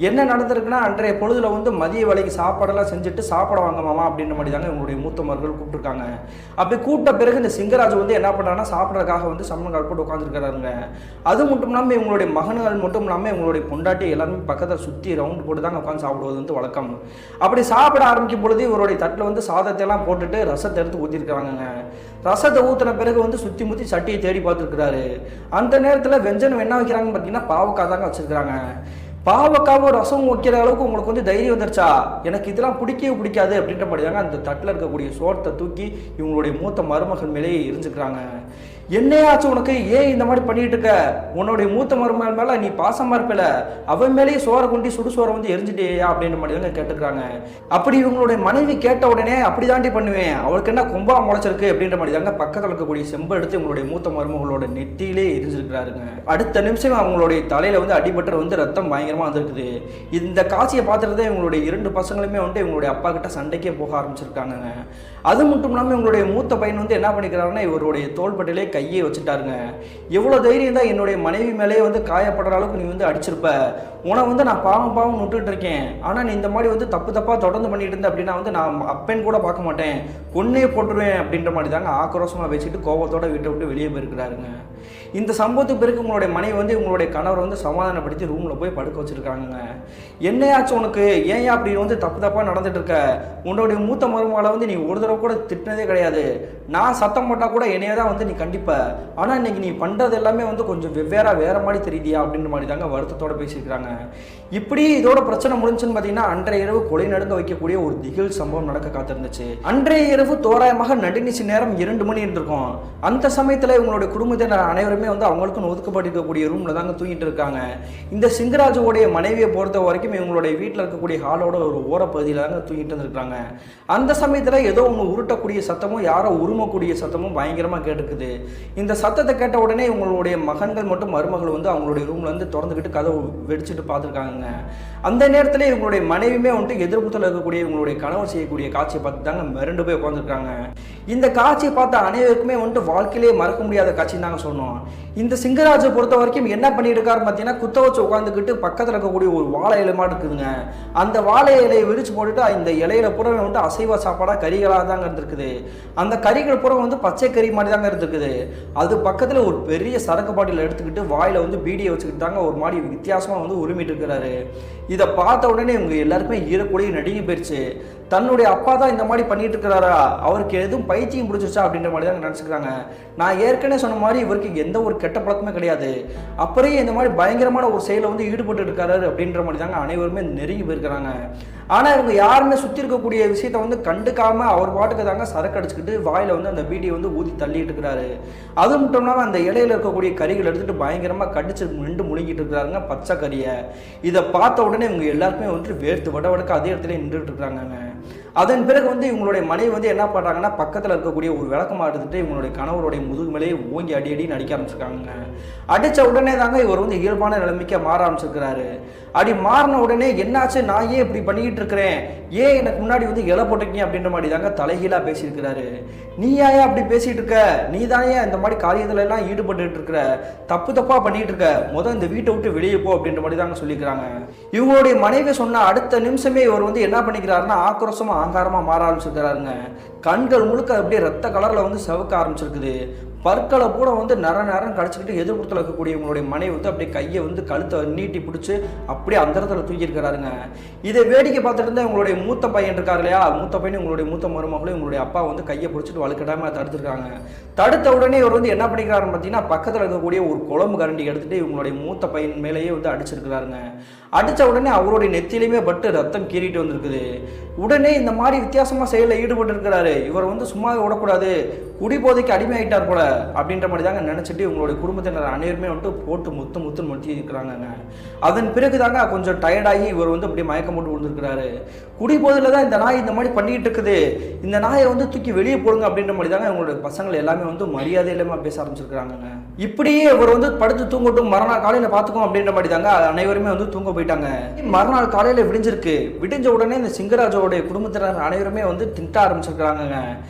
என்ன நடந்திருக்குன்னா, அன்றைய பொழுதுல வந்து மதிய வேலைக்கு சாப்பாடெல்லாம் செஞ்சுட்டு சாப்பிட வாங்க மாமா அப்படின்ற மாதிரி தாங்க இவங்களுடைய மூத்த மருமகள் கூப்பிட்டுருக்காங்க. அப்படி கூப்பிட்ட பிறகு இந்த சிங்கராஜ் வந்து என்ன பண்ணுறாங்கன்னா, சாப்பிட்றதுக்காக வந்து சம்மங்கால் போட்டு உட்காந்துருக்கிறாருங்க. அது மட்டும் இல்லாமல் இவங்களுடைய மகன்கள் மட்டும் இல்லாமல் இவங்களுடைய பொண்டாட்டி எல்லாருமே பக்கத்தில் சுற்றி ரவுண்ட் போட்டு தாங்க உட்காந்து சாப்பிடுவது வந்து வழக்கம். அப்படி சாப்பிட ஆரம்பிக்கும் பொழுது இவருடைய தட்டில் வந்து சாதத்தை எல்லாம் போட்டுட்டு ரசத்தை எடுத்து ஊற்றிருக்கிறாங்க. ரசத்தை ஊற்றின பிறகு வந்து சுற்றி முற்றி சட்டியை தேடி பார்த்துருக்கிறாரு. அந்த நேரத்தில் வெஞ்சனம் என்ன வைக்கிறாங்கன்னு பார்த்தீங்கன்னா, பாவக்காய் தாங்க வச்சுருக்கிறாங்க. பாவக்காவும் ரசம் வைக்கிற அளவுக்கு உங்களுக்கு வந்து தைரியம் வந்துருச்சா, எனக்கு இதெல்லாம் பிடிக்கவே பிடிக்காது அப்படின்ற மாதிரி தாங்க அந்த தட்டில் இருக்கக்கூடிய சோறத்தை தூக்கி இவங்களுடைய மூத்த மருமகள் மேலேயே எரிஞ்சுக்கிறாங்க. என்னையாச்சு உனக்கு, ஏன் இந்த மாதிரி பண்ணிட்டு இருக்க, உன்னுடைய மூத்த மருமகள் மேலே நீ பாசமாக இருப்பில, அவன் மேலேயே சோறை கொண்டு சுடு சோறை வந்து எரிஞ்சுட்டேயா அப்படின்ற மாதிரி தாங்க கேட்டுக்கிறாங்க. அப்படி இவங்களுடைய மனைவி கேட்ட உடனே அப்படி தாண்டி பண்ணுவேன், அவளுக்கு என்ன கொம்பா முளைச்சிருக்கு அப்படின்ற மாதிரி தாங்க பக்கத்தில் இருக்கக்கூடிய செம்பு எடுத்து இவங்களுடைய மூத்த மருமகளோட நெத்தியிலே எரிஞ்சிருக்கிறாருங்க. அடுத்த நிமிஷம் அவங்களுடைய தலையில் வந்து அடிபட்டு வந்து ரத்தம் பயங்கரமாக வந்திருக்குது. இந்த காட்சியை பார்த்துட்டு தான் இவங்களுடைய 2 பசங்களுமே வந்து இவங்களுடைய அப்பா கிட்ட சண்டைக்கே போக ஆரம்பிச்சிருக்காங்க. அது மட்டும் இல்லாமல் இவங்களுடைய மூத்த பையன் வந்து என்ன பண்ணிக்கிறாருன்னா, இவருடைய தோள்பட்டிலே கையை வச்சுட்டாருங்க. எவ்வளோ தைரியம் தான் என்னுடைய மனைவி மேலே வந்து காயப்படுற அளவுக்கு நீ வந்து அடிச்சிருப்ப, உன வந்து நான் பாவம் விட்டுட்டு இருக்கேன், ஆனால் நீ இந்த மாதிரி வந்து தப்பாக தொடர்ந்து பண்ணிட்டு இருந்த அப்படின்னா வந்து நான் அப்பேன்னு கூட பார்க்க மாட்டேன், கொன்னே போட்டுருவேன் அப்படின்ற மாதிரி தாங்க ஆக்ரோஷமாக வச்சுட்டு கோபத்தோட வீட்டை விட்டு வெளியே போயிருக்கிறாருங்க. இந்த சம்பவத்துக்கு பிறகு உங்களுடைய மனைவி வந்து உங்களுடைய கணவர் வந்து சமாதானப்படுத்தி ரூமில் போய் படுக்க வச்சுருக்காங்க. என்னையாச்சும் உனக்கு, ஏன் அப்படி வந்து தப்பாக நடந்துட்டு இருக்க, உன்னுடைய மூத்த மருமகளை வந்து நீ ஒரு தடவை கூட திட்டினதே கிடையாது, நான் சத்தம் போட்டால் கூட என்னையே தான் வந்து நீ கண்டிப்ப, ஆனால் இன்னைக்கு நீ பண்ணுறது எல்லாமே வந்து கொஞ்சம் வேற மாதிரி தெரியுதியா அப்படின்ற மாதிரி தாங்க வருத்தத்தோட பேசியிருக்கிறாங்க. இப்படி இதோட பிரச்சனை முடிஞ்சுன்னு பார்த்தீங்கன்னா, அன்றைய இரவு கொலை நடுங்க வைக்கக்கூடிய ஒரு திகில் சம்பவம் நடக்க காத்திருந்துச்சு. அன்றைய இரவு தோராயமாக நடுநிசி நேரம் 2 மணி இருந்திருக்கும். அந்த சமயத்தில் இவங்களுடைய குடும்பத்தினர் அனைவருமே வந்து அவங்களுக்குன்னு ஒதுக்கப்பட்டிருக்கக்கூடிய ரூம்ல தாங்க தூங்கிட்டு இருக்காங்க. இந்த சிங்கராஜுடைய மனைவியை பொறுத்த வரைக்கும் இவங்களுடைய வீட்டில் இருக்கக்கூடிய ஹாலோட ஒரு ஓரப்பகுதியில் தாங்க தூங்கிட்டு இருந்திருக்காங்க. அந்த சமயத்தில் ஏதோ ஒன்று உருட்டக்கூடிய சத்தமும் யாரோ உருமக்கூடிய சத்தமும் பயங்கரமாக கேட்டுக்குது. இந்த சத்தத்தை கேட்ட உடனே இவங்களுடைய மகன்கள் மட்டும் மருமகள் வந்து அவங்களுடைய ரூம்ல இருந்து திறந்துக்கிட்டு கதவை வெடிச்சுட்டு பார்த்துருக்காங்க. அந்த நேரத்தில் இவங்களுடைய மனைவியுமே வந்துட்டு எதிர்ப்புத்தில் இருக்கக்கூடிய இவங்களுடைய கணவர் செய்யக்கூடிய காட்சியை பார்த்து தாங்க மிரண்டு போய் உட்காந்துருக்காங்க. இந்த காட்சியை பார்த்த அனைவருக்குமே வந்துட்டு வாழ்க்கையிலே மறக்க முடியாத காட்சின்னு தாங்க சொன்னோம். இந்த சிங்கராஜை பொறுத்த வரைக்கும் என்ன பண்ணிட்டு இருக்காரு பார்த்தீங்கன்னா, குத்த வச்சு உட்காந்துக்கிட்டு பக்கத்தில் இருக்கக்கூடிய ஒரு வாழை இலை மாடு இருக்குதுங்க. அந்த வாழை இலையை விரிச்சு போட்டுட்டு இந்த இலையில புறம் வந்துட்டு அசைவ சாப்பாடாக கறிகளாக தாங்க இருந்திருக்குது. அந்த கறிகள் புறம் வந்து பச்சை கறி மாதிரி தாங்க இருந்திருக்குது. அது பக்கத்தில் ஒரு பெரிய சரக்கு பாட்டில் எடுத்துக்கிட்டு வாயில் வந்து பீடியை வச்சுக்கிட்டு தாங்க ஒரு மாதிரி வித்தியாசமாக வந்து உரிமிட்டு இருக்கிறாரு. இதை பார்த்த உடனே இவங்க எல்லாருக்குமே ஈரக்கூடிய நடுங்கி போயிடுச்சு. தன்னுடைய அப்பா தான் இந்த மாதிரி பண்ணிட்டு இருக்கிறாரா, அவருக்கு எதுவும் பைத்தியம் பிடிச்சிருச்சா அப்படின்ற மாதிரி தான் நினச்சிக்கிறாங்க. நான் ஏற்கனவே சொன்ன மாதிரி இவருக்கு எந்த ஒரு கெட்ட பழக்கமே கிடையாது, அப்புறம் இந்த மாதிரி பயங்கரமான ஒரு செயலை வந்து ஈடுபட்டு இருக்காரு அப்படின்ற மாதிரி தாங்க அனைவருமே நெருங்கி போயிருக்கிறாங்க. ஆனால் இவங்க யாருமே சுற்றி இருக்கக்கூடிய விஷயத்த வந்து கண்டுக்காம அவர் பாட்டுக்கு தாங்க சரக்கு அடிச்சுக்கிட்டு வாயில் வந்து அந்த பீடியை வந்து ஊதி தள்ளிட்டு இருக்கிறாரு. அது மட்டும் இல்லாமல் அந்த இலையில இருக்கக்கூடிய கறிகள் எடுத்துட்டு பயங்கரமாக கடிச்சு நின்று முழுங்கிட்டு இருக்கிறாருங்க பச்சை கறியை. இதை பார்த்த உடனே இவங்க எல்லாருக்குமே வந்து வேர்த்து வடவடக்க அதே இடத்துல நின்றுட்டு இருக்கிறாங்க. அதன் பிறகு வந்து இவங்களுடைய மனைவி வந்து என்ன பண்ணுறாங்கன்னா, பக்கத்தில் இருக்கக்கூடிய ஒரு விளக்கமாக எடுத்துட்டு இவங்களுடைய கணவருடைய முதுகு மேலேயே ஓங்கி அடி அடி நடிக்க ஆரம்பிச்சிருக்காங்க. அடித்த உடனே தாங்க இவர் வந்து இயல்பான நிலைமைக்கு மாற ஆரம்பிச்சிருக்கிறாரு. அப்படி மாறின உடனே என்னாச்சு, நான் ஏன் இப்படி பண்ணிக்கிட்டு இருக்கிறேன், ஏன் எனக்கு முன்னாடி வந்து இலை போட்டிருக்கீங்க அப்படின்ற மாதிரி தாங்க தலைகீழாக பேசியிருக்கிறாரு. நீ ஏன் அப்படி பேசிகிட்டு இருக்க, நீ தானே இந்த மாதிரி காரியத்துல எல்லாம் ஈடுபட்டு இருக்கிற, தப்பு தப்பாக பண்ணிட்டு இருக்க, முதல் இந்த வீட்டை விட்டு வெளியே போ அப்படின்ற மாதிரி தாங்க சொல்லிக்கிறாங்க. இவங்களுடைய மனைவி சொன்ன அடுத்த நிமிஷமே இவர் வந்து என்ன பண்ணிக்கிறாருன்னா ஆக்ரோஷமா ஆங்காரமா மாற ஆரம்பிச்சிருக்கிறாருங்க. கண்கள் முழுக்க அப்படியே ரத்த கலர்ல வந்து செவக்க ஆரம்பிச்சிருக்குது. பற்களை கூட வந்து நரம் கடிச்சிக்கிட்டு எதிர்ப்புறத்தில் இருக்கக்கூடிய இவங்களுடைய மனைவி வந்து அப்படியே கையை வந்து கழுத்தை நீட்டி பிடிச்சி அப்படியே அந்த இடத்துல தூக்கியிருக்கிறாருங்க. இதை வேடிக்கை பார்த்துட்டு இருந்தா இவங்களுடைய மூத்த பையன் இருக்காரு இல்லையா, மூத்த பையன் இவங்களுடைய மூத்த மருமகளும் இவங்களுடைய அப்பா வந்து கையை பிடிச்சிட்டு வழுக்கிடாம தடுத்துருக்காங்க. தடுத்த உடனே இவர் வந்து என்ன பண்ணிக்கிறாருன்னு பார்த்தீங்கன்னா, பக்கத்தில் இருக்கக்கூடிய ஒரு குழம்பு கரண்டி எடுத்துட்டு இவங்களுடைய மூத்த பையன் மேலேயே வந்து அடிச்சிருக்கிறாருங்க. அடித்த உடனே அவருடைய நெத்திலையுமே பட்டு ரத்தம் கீறிட்டு வந்திருக்குது. உடனே இந்த மாதிரி வித்தியாசமா செயலில் ஈடுபட்டு இருக்கிறாரு, இவர் வந்து சும்மா விடக்கூடாது, குடிபோதைக்கு அடிமையாயிட்டார் போல அப்படின்ற மாதிரி தாங்க நினைச்சிட்டு இவங்களுடைய குடும்பத்தினர் அனைவருமே வந்துட்டு போட்டு முத்து முத்தி இருக்கிறாங்க. அதன் பிறகு தாங்க கொஞ்சம் டயர்டாகி இவர் வந்து அப்படியே மயக்கம் போட்டு விழுந்திருக்கிறாரு. குடிபோதையில தான் இந்த நாய் இந்த மாதிரி பண்ணிட்டு இருக்குது, இந்த நாயை வந்து தூக்கி வெளியே போடுங்க அப்படின்ற மாதிரி தாங்க இவங்களுடைய பசங்கள் எல்லாமே வந்து மரியாதை இல்லாம பேச ஆரம்பிச்சிருக்கிறாங்க. இப்படியே இவர் வந்து படுத்து தூங்கட்டும், மறுநாள் காலையில பாத்துக்கோம் அப்படின்ற மாதிரி தாங்க அனைவருமே வந்து தூங்க போயிட்டாங்க. மறுநாள் காலையில விடிஞ்சிருக்கு. விடிஞ்ச உடனே இந்த சிங்கராஜோடைய குடும்பத்தினர் அனைவருமே வந்து திட்ட ஆரம்பிச்சிருக்கிறாங்க.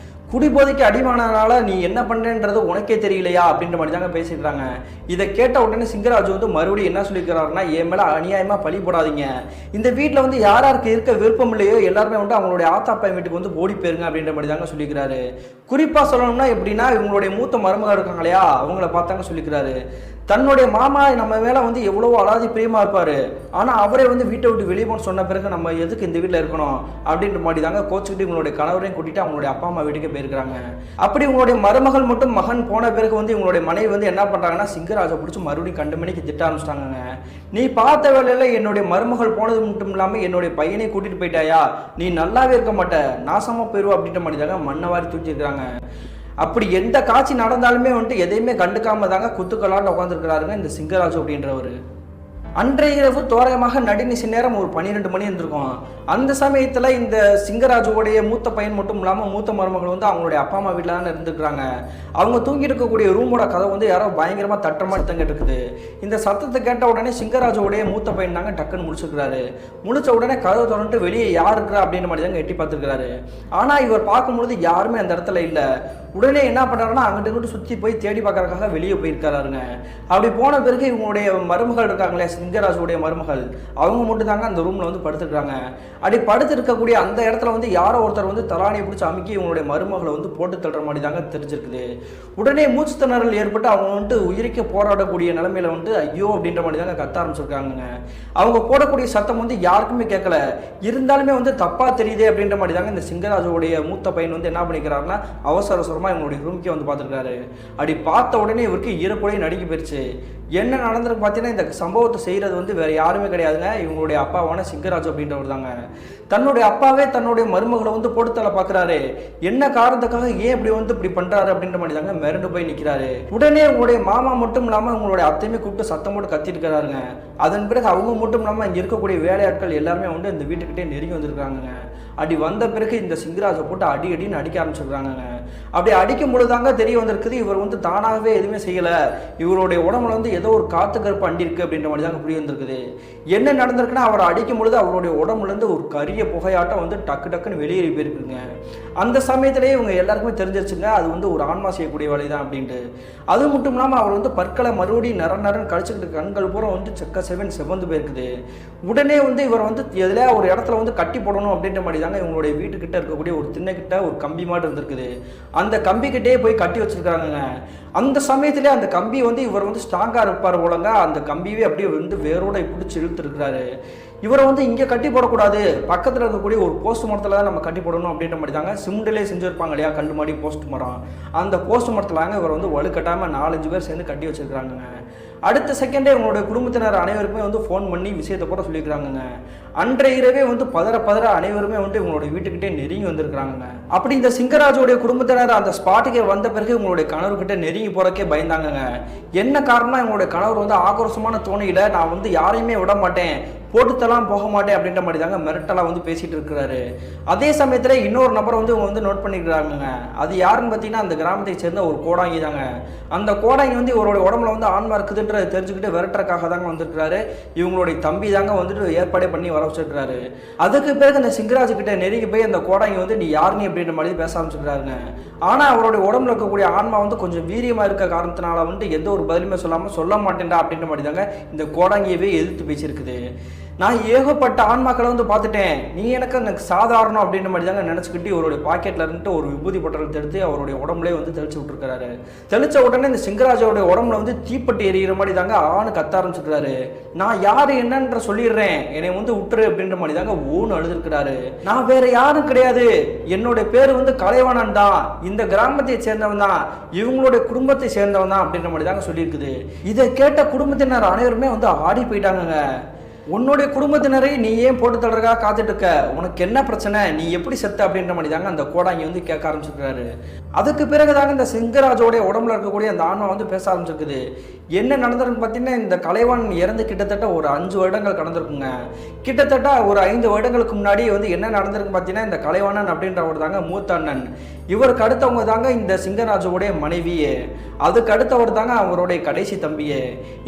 குடிபோதைக்கு அடிமானனால நீ என்ன பண்ணுறன்றது உனக்கே தெரியலையா அப்படின்ற மாதிரி தாங்க பேசிடுறாங்க. இதை கேட்ட உடனே சிங்கராஜ் வந்து மறுபடியும் என்ன சொல்லிக்கிறாருன்னா, என் மேலே அநியாயமாக பழி போடாதீங்க, இந்த வீட்டில் வந்து யாராருக்கு இருக்க விருப்பம் இல்லையோ எல்லாருமே வந்து அவங்களுடைய ஆத்தாப்பா வீட்டுக்கு வந்து ஓடி போயிருங்க அப்படின்ற மாதிரி தாங்க சொல்லிக்கிறாரு. குறிப்பாக சொல்லணும்னா எப்படின்னா, இவங்களுடைய மூத்த மருமகள் இருக்காங்க இல்லையா, அவங்கள பார்த்தாங்க சொல்லிக்கிறாரு. தன்னுடைய மாமா நம்ம மேலே வந்து எவ்வளவோ அலாதி பிரியமாக இருப்பார், ஆனால் அவரே வந்து வீட்டை விட்டு வெளியே போன்னு சொன்ன பிறகு நம்ம எதுக்கு இந்த வீட்டில் இருக்கணும் அப்படின்ற மாதிரி தாங்க கோச்சுக்கிட்டு இவங்களுடைய கணவரையும் கூட்டிட்டு அவங்களுடைய அப்பா அம்மா வீட்டுக்கு போயிருக்கிறாங்க. அப்படி உங்களுடைய மருமகள் மட்டும் மகன் போன பிறகு வந்து இவங்களுடைய மனைவி வந்து என்ன பண்ணுறாங்கன்னா, சிங்கராஜை பிடிச்சி மறுபடியும் கண்டு மணிக்கு திட்ட ஆரம்பிச்சிட்டாங்க. நீ பார்த்த வேலையில் என்னுடைய மருமகள் போனது மட்டும் இல்லாமல் என்னுடைய பையனை கூட்டிகிட்டு போயிட்டாயா, நீ நல்லாவே இருக்க மாட்ட, நாசமாக போயிடுவோம் அப்படின்ற மாதிரி தாங்க மண்ணவாரி தூக்கியிருக்கிறாங்க. அப்படி எந்த காட்சி நடந்தாலுமே வந்துட்டு எதையுமே கண்டுக்காம தாங்க குத்துக்கலான்னு உட்காந்துருக்கிறாருங்க இந்த சிங்கராஜ் அப்படின்றவர். அன்றைய இரவு தோராயமாக நடுநிசி நேரம் ஒரு 12 மணி இருந்திருக்கும். அந்த சமயத்தில் இந்த சிங்கராஜுடைய மூத்த பையன் மட்டும் இல்லாமல் மூத்த மருமகள் வந்து அவங்களுடைய அப்பா அம்மா வீட்டில் தான் இருந்துருக்குறாங்க. அவங்க தூங்கி இருக்கக்கூடிய ரூமோட கதை வந்து யாரோ பயங்கரமாக தட்டுற மாதிரி தங்கிட்டு இருக்குது. இந்த சத்தத்தை கேட்ட உடனே சிங்கராஜுடைய மூத்த பையன் தாங்க டக்குன்னு முடிச்சிருக்கிறாரு. முடிச்ச உடனே கதவை தொடர்ந்து வெளியே யார் இருக்கிறா அப்படின்ற மாதிரி தாங்க எட்டி பார்த்துருக்கிறாரு. ஆனால் இவர் பார்க்கும்பொழுது யாருமே அந்த இடத்துல இல்லை. உடனே என்ன பண்ணுறாருன்னா, அங்கிட்டு இங்கிட்டு சுற்றி போய் தேடி பார்க்கறதுக்காக வெளியே போயிருக்காருங்க. அப்படி போன பிறகு இவங்களுடைய மருமகள் இருக்காங்களே, சிங்கராஜுடைய மருமகள், அவங்க மட்டும் தாங்க அந்த ரூமில் வந்து படுத்துருக்காங்க. அப்படி படுத்து இருக்கக்கூடிய அந்த இடத்துல வந்து யாரோ ஒருத்தர் வந்து தலானியை பிடிச்சி அமுக்கி இவங்களுடைய மருமகளை வந்து போட்டு தள்ளுற மாதிரி தாங்க தெரிஞ்சிருக்குது. உடனே மூச்சு திணறல் ஏற்பட்டு அவங்க வந்துட்டு உயிரிக்க போராடக்கூடிய நிலைமையில வந்து ஐயோ அப்படின்ற மாதிரி தாங்க கத்த ஆரம்பிச்சிருக்காங்க. அவங்க போடக்கூடிய சத்தம் வந்து யாருக்குமே கேட்கல, இருந்தாலுமே வந்து தப்பா தெரியுதே அப்படின்ற மாதிரி தாங்க இந்த சிங்கராஜுடைய மூத்த பையன் வந்து என்ன பண்ணிக்கிறாருன்னா, அவசரமா இவங்களுடைய ரூம்க்கே வந்து பார்த்துருக்காரு. அப்படி பார்த்த உடனே இவருக்கு ஈரக்குலையும் நடுங்கி போயிடுச்சு. என்ன நடந்திருக்கு பார்த்தீங்கன்னா, இந்த சம்பவத்தை செய்கிறது வந்து வேறு யாருமே கிடையாதுங்க, இவங்களுடைய அப்பாவான சிங்கராஜ் அப்படின்றவர் தாங்க. தன்னுடைய அப்பாவே தன்னுடைய மருமகளை வந்து போட்டு தலை பார்க்குறாரு. என்ன காரணத்துக்காக ஏன் இப்படி வந்து இப்படி பண்ணுறாரு அப்படின்ற மாதிரி தாங்க மிரண்டு போய் நிற்கிறாரு. உடனே உங்களுடைய மாமா மட்டும் இல்லாமல் உங்களுடைய அத்தையுமே கூப்பிட்டு சத்தம் போட்டு கத்திட்டு இருக்கிறாருங்க. அதன் பிறகு அவங்க மட்டும் இல்லாமல் இங்கே இருக்கக்கூடிய வேலையாட்கள் எல்லாருமே வந்து இந்த வீட்டுக்கிட்டே நெருங்கி வந்திருக்காங்க. அப்படி வந்த பிறகு இந்த சிங்கராஜை போட்டு அடின்னு அடிக்க ஆரம்பிச்சிருக்காங்க. அப்படி அடிக்கும் பொழுதுதாங்க தெரிய வந்திருக்குது, இவர் வந்து தானாகவே எதுவுமே செய்யலை, இவருடைய உடம்புல வந்து ஏதோ ஒரு காத்து கருப்பு அண்டி இருக்கு அப்படின்ற மாதிரி தாங்க புரிய வந்திருக்குது. என்ன நடந்திருக்குன்னா, அவரை அடிக்கும் பொழுது அவருடைய உடம்புலேருந்து ஒரு கரிய புகையாட்டம் வந்து டக்குன்னு வெளியேறி போயிருக்குங்க. அந்த சமயத்திலேயே இவங்க எல்லாருக்குமே தெரிஞ்சிருச்சுங்க, அது வந்து ஒரு ஆன்மா செய்யக்கூடிய வேலை தான் அப்படின்ட்டு. அது மட்டும் இல்லாமல் அவர் வந்து பற்களை மறுபடியும் நரன்னு கழிச்சுக்கிட்டு கண்கள் பூரா வந்து செவந்து போயிருக்குது. உடனே வந்து இவர் வந்து எதுலையா ஒரு இடத்துல வந்து கட்டி போடணும் அப்படின்ற மாதிரி தாங்க இவங்களுடைய வீட்டுக்கிட்ட இருக்கக்கூடிய ஒரு திண்ணைக்கிட்ட ஒரு கம்பி மாட்டு இருந்திருக்குது. அந்த கம்பிக்கிட்டே போய் கட்டி வச்சிருக்காங்க. அந்த சமயத்திலே அந்த கம்பி வந்து இவர் வந்து ஸ்ட்ராங்காக இருப்பார் போலங்க, அந்த கம்பியே அப்படியே வந்து வேரோட பிடிச்சி இழுத்து இருக்கிறாரு. இவரை வந்து இங்கே கட்டி போடக்கூடாது, பக்கத்தில் இருக்கக்கூடிய ஒரு போஸ்ட் மரத்தில் தான் நம்ம கட்டி போடணும் அப்படின்ற மாதிரி தாங்க சிமெண்ட்லேயே செஞ்சுருப்பாங்க இல்லையா, கல் மாடி போஸ்ட் மரம். அந்த போஸ்ட் மரத்தில் தாங்க இவர் வந்து வலுக்கட்டாமல் 4-5 பேர் சேர்ந்து கட்டி வச்சிருக்காங்க. அடுத்த செகண்டே இவங்களுடைய குடும்பத்தினர் அனைவருக்குமே வந்து ஃபோன் பண்ணி விஷயத்தை கூட சொல்லியிருக்கிறாங்க. அன்றைய இரவே வந்து பதற அனைவருமே வந்து இவங்களுடைய வீட்டுக்கிட்டே நெருங்கி வந்திருக்கிறாங்க. அப்படி இந்த சிங்கராஜுடைய குடும்பத்தினர் அந்த ஸ்பாட்டுக்கு வந்த பிறகு இவங்களுடைய கணவர்கிட்ட நெருங்கி போறக்கே பயந்தாங்க. என்ன காரணம்னா இவங்களுடைய கணவர் வந்து ஆக்ரோஷமான தோணியில நான் வந்து யாரையுமே விட மாட்டேன், போட்டுத்தெல்லாம் போக மாட்டேன் அப்படின்ற மாதிரி தாங்க மிரட்டலா வந்து பேசிட்டு இருக்கிறாரு. அதே சமயத்துல இன்னொரு நபரை வந்து இவங்க வந்து நோட் பண்ணிக்கிறாங்க. அது யாருன்னு பார்த்தீங்கன்னா அந்த கிராமத்தை சேர்ந்த ஒரு கோடாங்கி தாங்க. அந்த கோடாங்கி வந்து இவருடைய உடம்புல வந்து ஆன்மா இருக்குதுன்ற தெரிஞ்சுக்கிட்டு விரட்டுறக்காக தாங்க வந்துருக்காரு. இவங்களுடைய தம்பி தாங்க வந்துட்டு ஏற்பாடே பண்ணி வர வச்சிருக்காரு. அதுக்கு பிறகு அந்த சிங்கராஜ் கிட்ட நெருங்கி போய் அந்த கோடாங்கி வந்து நீ யாருன்னு அப்படின்ற மாதிரி பேச ஆரம்பிச்சிருக்காருங்க. ஆனா அவருடைய உடம்புல இருக்கக்கூடிய ஆன்மா வந்து கொஞ்சம் வீரியமா இருக்க காரணத்தினால வந்து எந்த ஒரு பதிலுமே சொல்ல மாட்டேன்டா அப்படின்ற மாதிரி தாங்க இந்த கோடாங்கியவே எதிர்த்து பேசியிருக்குது. நான் ஏகப்பட்ட ஆன்மாக்களை வந்து பார்த்துட்டேன், நீ எனக்கு சாதாரணம் அப்படின்ற மாதிரி தாங்க நினச்சிக்கிட்டு இவருடைய பாக்கெட்டில் இருந்துட்டு ஒரு விபூதி பொட்டலத்தை எடுத்து அவருடைய உடம்புலேயே வந்து தெளிச்சு விட்டுருக்காரு. தெளிச்ச உடனே இந்த சிங்கராஜோடைய உடம்புல வந்து தீப்பட்டி எரிகிற மாதிரி தாங்க ஆணு கத்த ஆரம்பிச்சிருக்காரு. நான் யாரு என்னன்ற சொல்லிடுறேன், என்னை வந்து விட்டுரு அப்படின்ற மாதிரி தாங்க ஓன்னு அழுதுருக்கிறாரு. நான் வேற யாரும் கிடையாது, என்னுடைய பேர் வந்து கலைவாணன் தான், இந்த கிராமத்தை சேர்ந்தவன் தான், இவங்களுடைய குடும்பத்தை சேர்ந்தவன் தான் அப்படின்ற மாதிரி தாங்க சொல்லியிருக்குது. இதை கேட்ட குடும்பத்தினர் அனைவருமே வந்து ஆடி போயிட்டாங்க. உன்னுடைய குடும்பத்தினரை நீ ஏன் போட்டு தடுறக்கா காத்துட்டு இருக்க, உனக்கு என்ன பிரச்சனை, நீ எப்படி செத்த அப்படின்ற மாதிரி தாங்க அந்த கோடாங்கி வந்து கேட்க ஆரம்பிச்சிருக்காரு. அதுக்கு பிறகு தாங்க இந்த சிங்கராஜோடைய உடம்புல இருக்கக்கூடிய அந்த ஆன்மா வந்து பேச ஆரம்பிச்சிருக்குது. என்ன நடந்திருக்குன்னு பார்த்தீங்கன்னா இந்த கலைவான் இறந்து கிட்டத்தட்ட ஒரு 5 வருடங்கள் கடந்திருக்குங்க. கிட்டத்தட்ட ஒரு 5 வருடங்களுக்கு முன்னாடி வந்து என்ன நடந்திருக்குன்னு பார்த்தீங்கன்னா இந்த கலைவாணன் அப்படின்றவர் தாங்க மூத்த அண்ணன். இவருக்கு அடுத்தவங்க தாங்க இந்த சிங்கராஜோடைய மனைவியே, அதுக்கு அடுத்தவர் தாங்க அவருடைய கடைசி தம்பியே.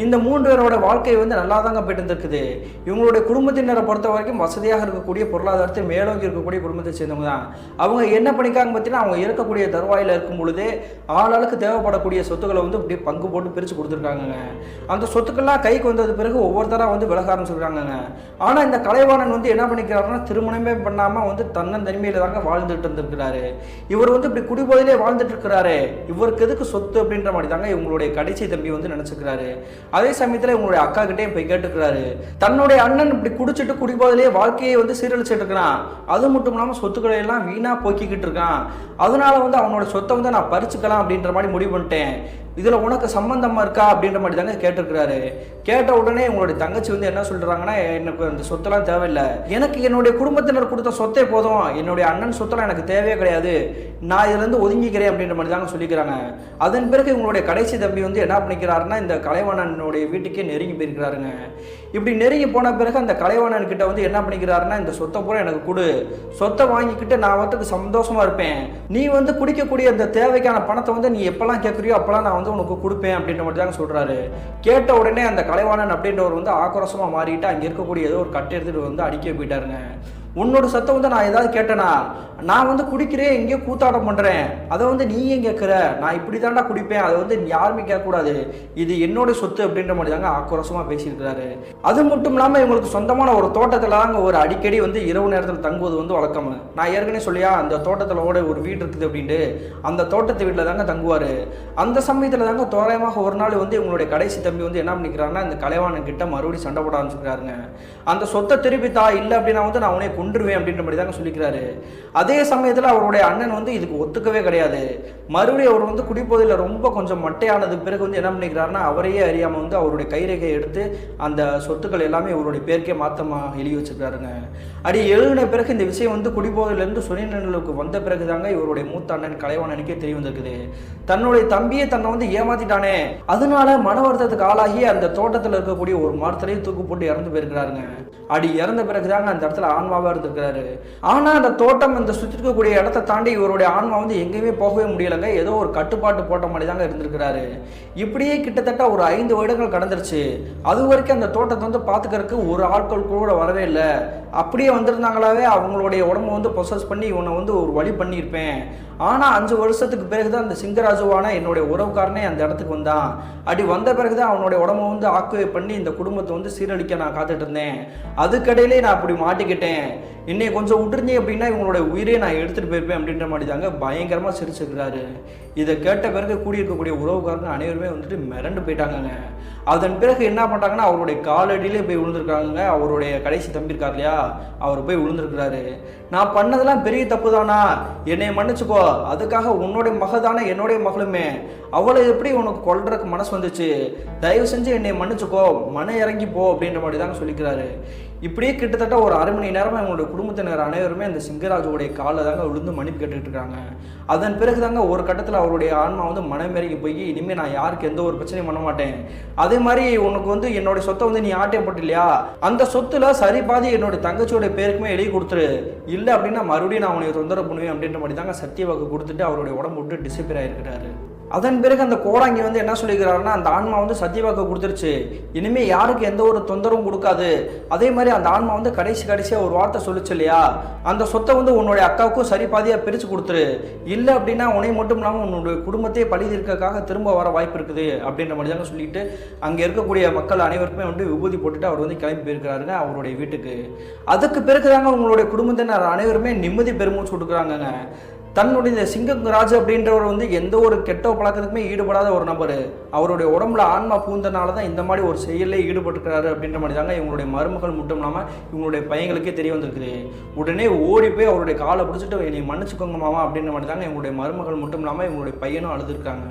இந்த 3 பேரோட வாழ்க்கை வந்து நல்லா தாங்க போயிட்டு இருந்திருக்குது. இவங்களுடைய குடும்பத்தினரை பொறுத்த வரைக்கும் வசதியாக இருக்கக்கூடிய பொருளாதாரத்தை மேலோங்கி இருக்கக்கூடிய குடும்பத்தை சேர்ந்தவங்க தான். அவங்க என்ன பண்ணிக்காங்க பார்த்தீங்கன்னா அவங்க இருக்கக்கூடிய தருவாயில் இருக்கும் பொழுதே ஆளாளுக்கு தேவைப்படக்கூடிய சொத்துக்களை வந்து இப்படி பங்கு போட்டு பிரித்து கொடுத்துருக்காங்க. அந்த சொத்துக்கள்லாம் கைக்கு வந்தது பிறகு ஒவ்வொருத்தராக வந்து விலக ஆரம்பிச்சிருக்காங்க. ஆனால் இந்த கலைவாணன் வந்து என்ன பண்ணிக்கிறாருன்னா திருமணமே பண்ணாமல் வந்து தன்னந்தனிமையில தாங்க வாழ்ந்துட்டு இருந்திருக்கிறாரு. இவர் வந்து இப்படி குடிபோதையிலே வாழ்ந்துட்டு இருக்கிறாரு, இவருக்கு எதுக்கு சொத்து அப்படின்ற மாதிரி தாங்க இவங்களுடைய கடைசி தம்பி வந்து நினைச்சுக்கிறாரு. அதே சமயத்தில் இவங்களுடைய அக்கா கிட்டே போய் கேட்டுக்கிறாரு, தன்னுடைய அண்ணன் இப்படி குடிச்சிட்டு குடிபோதிலே வாழ்க்கையை வந்து சீரழிச்சிட்டு இருக்கிறான், அது மட்டும் இல்லாமல் சொத்துக்களை எல்லாம் வீணா போக்கிக்கிட்டு இருக்கான், அதனால வந்து அவனோட சொத்தை வந்து நான் பறிச்சுக்கலாம் அப்படின்ற மாதிரி முடிவு பண்ணிட்டேன், இதுல உனக்கு சம்பந்தமா இருக்கா அப்படின்ற மாதிரி தாங்க கேட்டிருக்கிறாரு. கேட்ட உடனே உங்களுடைய தங்கச்சி வந்து என்ன சொல்றாங்கன்னா, எனக்கு அந்த சொத்தெல்லாம் தேவையில்லை, எனக்கு என்னுடைய குடும்பத்தினர் கொடுத்த சொத்தே போதும், என்னுடைய அண்ணன் சொத்தெல்லாம் எனக்கு தேவையே கிடையாது, நான் இதுல இருந்து ஒதுங்கிக்கிறேன் அப்படின்ற மாதிரி தாங்க சொல்லிக்கிறாங்க. அதன் பிறகு உங்களுடைய கடைசி தம்பி வந்து என்ன பண்ணிக்கிறாருன்னா இந்த கலைவாணனுடைய வீட்டுக்கே நெருங்கி போயிருக்கிறாருங்க. இப்படி நெருங்கி போன பிறகு அந்த கலைவாணன் கிட்ட வந்து என்ன பண்ணிக்கிறாருன்னா, இந்த சொத்தை பூரா எனக்கு கொடு, சொத்தை வாங்கிக்கிட்டு நான் வந்து சந்தோஷமா இருப்பேன், நீ வந்து குடிக்கக்கூடிய அந்த தேவைக்கான பணத்தை வந்து நீ எப்பெல்லாம் கேட்குறியோ அப்பெல்லாம் நான் வந்து உனக்கு கொடுப்பேன் அப்படின்ற மாதிரி தாங்க சொல்றாரு. கேட்ட உடனே அந்த கலைவாணன் அப்படின்றவர் வந்து ஆக்ரோஷமா மாறிட்டு அங்க இருக்கக்கூடிய ஏதோ ஒரு கட்டை எடுத்துட்டு வந்து அடிக்க போயிட்டாருங்க. உன்னோட சத்தம் வந்து நான் ஏதாவது கேட்டேனா, நான் வந்து குடிக்கிறேன் எங்கேயோ கூத்தாட்டம் பண்ணுறேன், அதை வந்து நீ ஏன் கேட்குற, நான் இப்படி தாண்டா குடிப்பேன், அதை வந்து யாருமே கேட்கக்கூடாது, இது என்னோட சொத்து அப்படின்ற மாதிரி தாங்க ஆக்ரோஷமாக பேசியிருக்கிறாரு. அது மட்டும் இல்லாமல் இவங்களுக்கு சொந்தமான ஒரு தோட்டத்தில் தாங்க ஒரு அடிக்கடி வந்து இரவு நேரத்தில் தங்குவது வந்து வழக்கம். நான் ஏற்கனவே சொல்லியா அந்த தோட்டத்தில் ஒரு வீடு இருக்குது அப்படின்ட்டு, அந்த தோட்டத்து வீட்டில் தாங்க தங்குவார். அந்த சமயத்தில் தாங்க தோராயமாக ஒரு நாள் வந்து இவங்களுடைய கடைசி தம்பி வந்து என்ன பண்ணிக்கிறாருன்னா இந்த கலைவாணன் கிட்ட மறுபடியும் சண்டை போட ஆரம்பிச்சுக்கிறாருங்க. அந்த சொத்தை திருப்பி தா, இல்லை அப்படின்னா வந்து நான் உனே கொண்டுருவேன் அப்படின்ற மாதிரி தாங்க சொல்லிக்கிறாரு. அதே சமயத்தில் அவருடைய அண்ணன் வந்து இதுக்கு ஒத்துக்கவே கிடையாது. மறுபடியும் அவர் வந்து குடிப்போதில் ரொம்ப கொஞ்சம் மட்டையானது பிறகு வந்து என்ன பண்ணிக்கிறாருன்னா அவரையே அறியாமல் வந்து அவருடைய கைரேகையை எடுத்து அந்த சொத்துக்கள் எல்லாமே இவருடைய பேருக்கே மாற்றமாக எழுதி வச்சுக்கிறாருங்க. அப்படி எழுதின பிறகு இந்த விஷயம் வந்து குடிப்போதிலிருந்து சுனிநலுக்கு வந்த பிறகு தாங்க இவருடைய மூத்த அண்ணன் கலைவாணனுக்கே தெரிய வந்திருக்குது. தன்னுடைய தம்பியை தன்னை வந்து ஏமாத்திட்டானே, அதனால மன வருத்தத்துக்கு ஆளாகி அந்த தோட்டத்தில் இருக்கக்கூடிய ஒரு மரத்திலேயே தூக்கு போட்டு இறந்து போயிருக்கிறாருங்க. அப்படி இறந்த பிறகுதாங்க அந்த இடத்துல ஆன்மாவா இருந்திருக்கிறாரு. ஆனா அந்த தோட்டம் இந்த சுற்றி இருக்கக்கூடிய இடத்தை தாண்டி இவருடைய ஆன்மா வந்து எங்கேயுமே போகவே முடியலைங்க. ஏதோ ஒரு கட்டுப்பாட்டு போட்ட மாதிரி தாங்க இருந்திருக்கிறாரு. இப்படியே கிட்டத்தட்ட ஒரு 5 வருடங்கள் கடந்துருச்சு. அது வரைக்கும் அந்த தோட்டத்தை வந்து பார்த்துக்கிறதுக்கு ஒரு ஆட்கள் கூட வரவே இல்லை. அப்படியே வந்திருந்தாங்களாவே அவங்களுடைய உடம்பு வந்து ப்ரொசஸ் பண்ணி இவனை வந்து ஒரு வழி பண்ணியிருப்பேன். ஆனால் 5 வருஷத்துக்கு பிறகுதான் அந்த சிங்கராஜுவான என்னுடைய உறவுக்காரனே அந்த இடத்துக்கு வந்தான். அப்படி வந்த பிறகுதான் அவனுடைய உடம்பை வந்து ஆக்குவை பண்ணி இந்த குடும்பத்தை வந்து சீரழிக்க நான் காத்துட்டு இருந்தேன். அதுக்கடையிலே நான் அப்படி மாட்டிக்கிட்டேன். என்னை கொஞ்சம் விட்டுருந்தீங்க அப்படின்னா இவங்களுடைய உயிரே நான் எடுத்துகிட்டு போயிருப்பேன் அப்படின்ற மாதிரி தாங்க பயங்கரமாக சிரிச்சுக்கிறாரு. இதை கேட்ட பிறகு கூடியிருக்கக்கூடிய உறவுக்காரங்க அனைவருமே வந்துட்டு மிரண்டு போயிட்டாங்கங்க. அதன் பிறகு என்ன பண்ணுறாங்கன்னா அவருடைய காலடியிலே போய் விழுந்திருக்காங்க. அவருடைய கடைசி தம்பி இருக்கார் இல்லையா, அவர் போய் விழுந்திருக்கிறாரு. நான் பண்ணதெல்லாம் பெரிய தப்பு தானா, என்னை மன்னிச்சுக்கோ, அதுக்காக உன்னுடைய மகள் தானே என்னுடைய மகளுமே, அவளை எப்படி உனக்கு கொல்றதுக்கு மனசு வந்துச்சு, தயவு செஞ்சு என்னை மன்னிச்சுக்கோ, மன இறங்கி போ அப்படின்ற மாதிரி தாங்க சொல்லிக்கிறாரு. இப்படியே கிட்டத்தட்ட ஒரு அரை மணி நேரமாக எங்களுடைய குடும்பத்தினர் அனைவருமே அந்த சிங்கராஜுடைய காலில் தாங்க விழுந்து மன்னிப்பு கேட்டுட்டு இருக்காங்க. அதன் பிறகு தாங்க ஒரு கட்டத்தில் அவருடைய ஆன்மா வந்து மனமேறி போய் இனிமேல் நான் யாருக்கு எந்த ஒரு பிரச்சனையும் பண்ண மாட்டேன், அதே மாதிரி உனக்கு வந்து என்னுடைய சொத்தை வந்து நீ ஆட்டையப்பட்டு இல்லையா, அந்த சொத்துல சரி பாதி என்னுடைய தங்கச்சியோட பேருக்குமே எழுதி கொடுத்துரு, இல்லை அப்படின்னா மறுபடியும் நான் அவனை தொந்தரவு பண்ணுவேன் அப்படின்ற மாதிரி தாங்க சத்திய வாக்கு கொடுத்துட்டு அவருடைய உடம்பு விட்டு டிசப்பியர் ஆகிருக்கிறாரு. அதன் பிறகு அந்த கோடாங்கி வந்து என்ன சொல்லிக்கிறாருன்னா, அந்த ஆன்மா வந்து சத்தியவாக்கு கொடுத்துருச்சு, இனிமேல் யாருக்கு எந்த ஒரு தொந்தரவும் கொடுக்காது, அதே மாதிரி அந்த ஆன்மா வந்து கடைசியாக ஒரு வார்த்தை சொல்லிச்சு இல்லையா, அந்த சொத்தை வந்து உன்னுடைய அக்காவுக்கும் சரி பாதியாக பிரித்து கொடுத்துரு, இல்லை அப்படின்னா உன்னை மட்டும் இல்லாமல் உன்னுடைய குடும்பத்தையே பழி தீர்க்கக்காக திரும்ப வர வாய்ப்பு இருக்குது அப்படின்ற மாதிரி தாங்க சொல்லிட்டு அங்கே இருக்கக்கூடிய மக்கள் அனைவருக்குமே வந்து விபூதி போட்டுட்டு அவர் வந்து கிளம்பி போயிருக்கிறாருங்க அவருடைய வீட்டுக்கு. அதுக்கு பிறகு தாங்க உங்களுடைய குடும்பத்தினர் அனைவருமே நிம்மதி பெருமூச்சு கொடுக்குறாங்கங்க. தன்னுடைய சிங்கராஜ் அப்படின்றவர் வந்து எந்த ஒரு கெட்ட பழக்கத்துக்குமே ஈடுபடாத ஒரு நபர், அவருடைய உடம்புல ஆன்மா பூந்தனால தான் இந்த மாதிரி ஒரு செயலே ஈடுபட்டுக்கிறாரு அப்படின்ற மாதிரி தாங்க இவங்களுடைய மருமகள் மட்டும் இல்லாமல் இவங்களுடைய பையங்களுக்கே தெரிய வந்திருக்குது. உடனே ஓடி போய் அவருடைய காலை பிடிச்சிட்டு என்னை மன்னிச்சுக்கோங்க மாமா அப்படின்ற மாதிரி தாங்க இவங்களுடைய மருமகள் மட்டும் இல்லாமல் இவங்களுடைய பையனும் அழுதுருக்காங்க.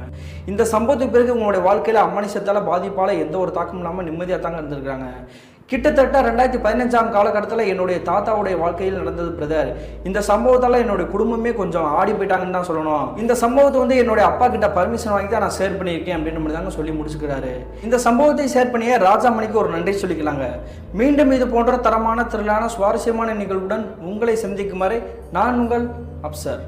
இந்த சம்பவத்துக்கு பிறகு உங்களுடைய வாழ்க்கையில் அம்மனிசத்தால் பாதிப்பால் எந்த ஒரு தாக்கமும் இல்லாமல் நிம்மதியாக தாங்க இருந்திருக்காங்க. கிட்டத்தட்ட 2015ஆம் காலகட்டத்தில் என்னுடைய தாத்தாவுடைய வாழ்க்கையில் நடந்தது பிரதர். இந்த சம்பவத்தால் என்னுடைய குடும்பமே கொஞ்சம் ஆடி போயிட்டாங்கன்னு தான் சொல்லணும். இந்த சம்பவத்தை வந்து என்னுடைய அப்பா கிட்ட பர்மிஷன் வாங்கி தான் நான் ஷேர் பண்ணியிருக்கேன் அப்படின்னு மாதிரி தாங்க சொல்லி முடிச்சுக்கிறாரு. இந்த சம்பவத்தை ஷேர் பண்ணிய ராஜாமணிக்கு ஒரு நன்றி சொல்லிக்கலாங்க. மீண்டும் இது போன்ற தரமான திரளான சுவாரஸ்யமான நிகழ்வுடன் உங்களை சந்திக்குமாறு நான் உங்கள் அப்சர்.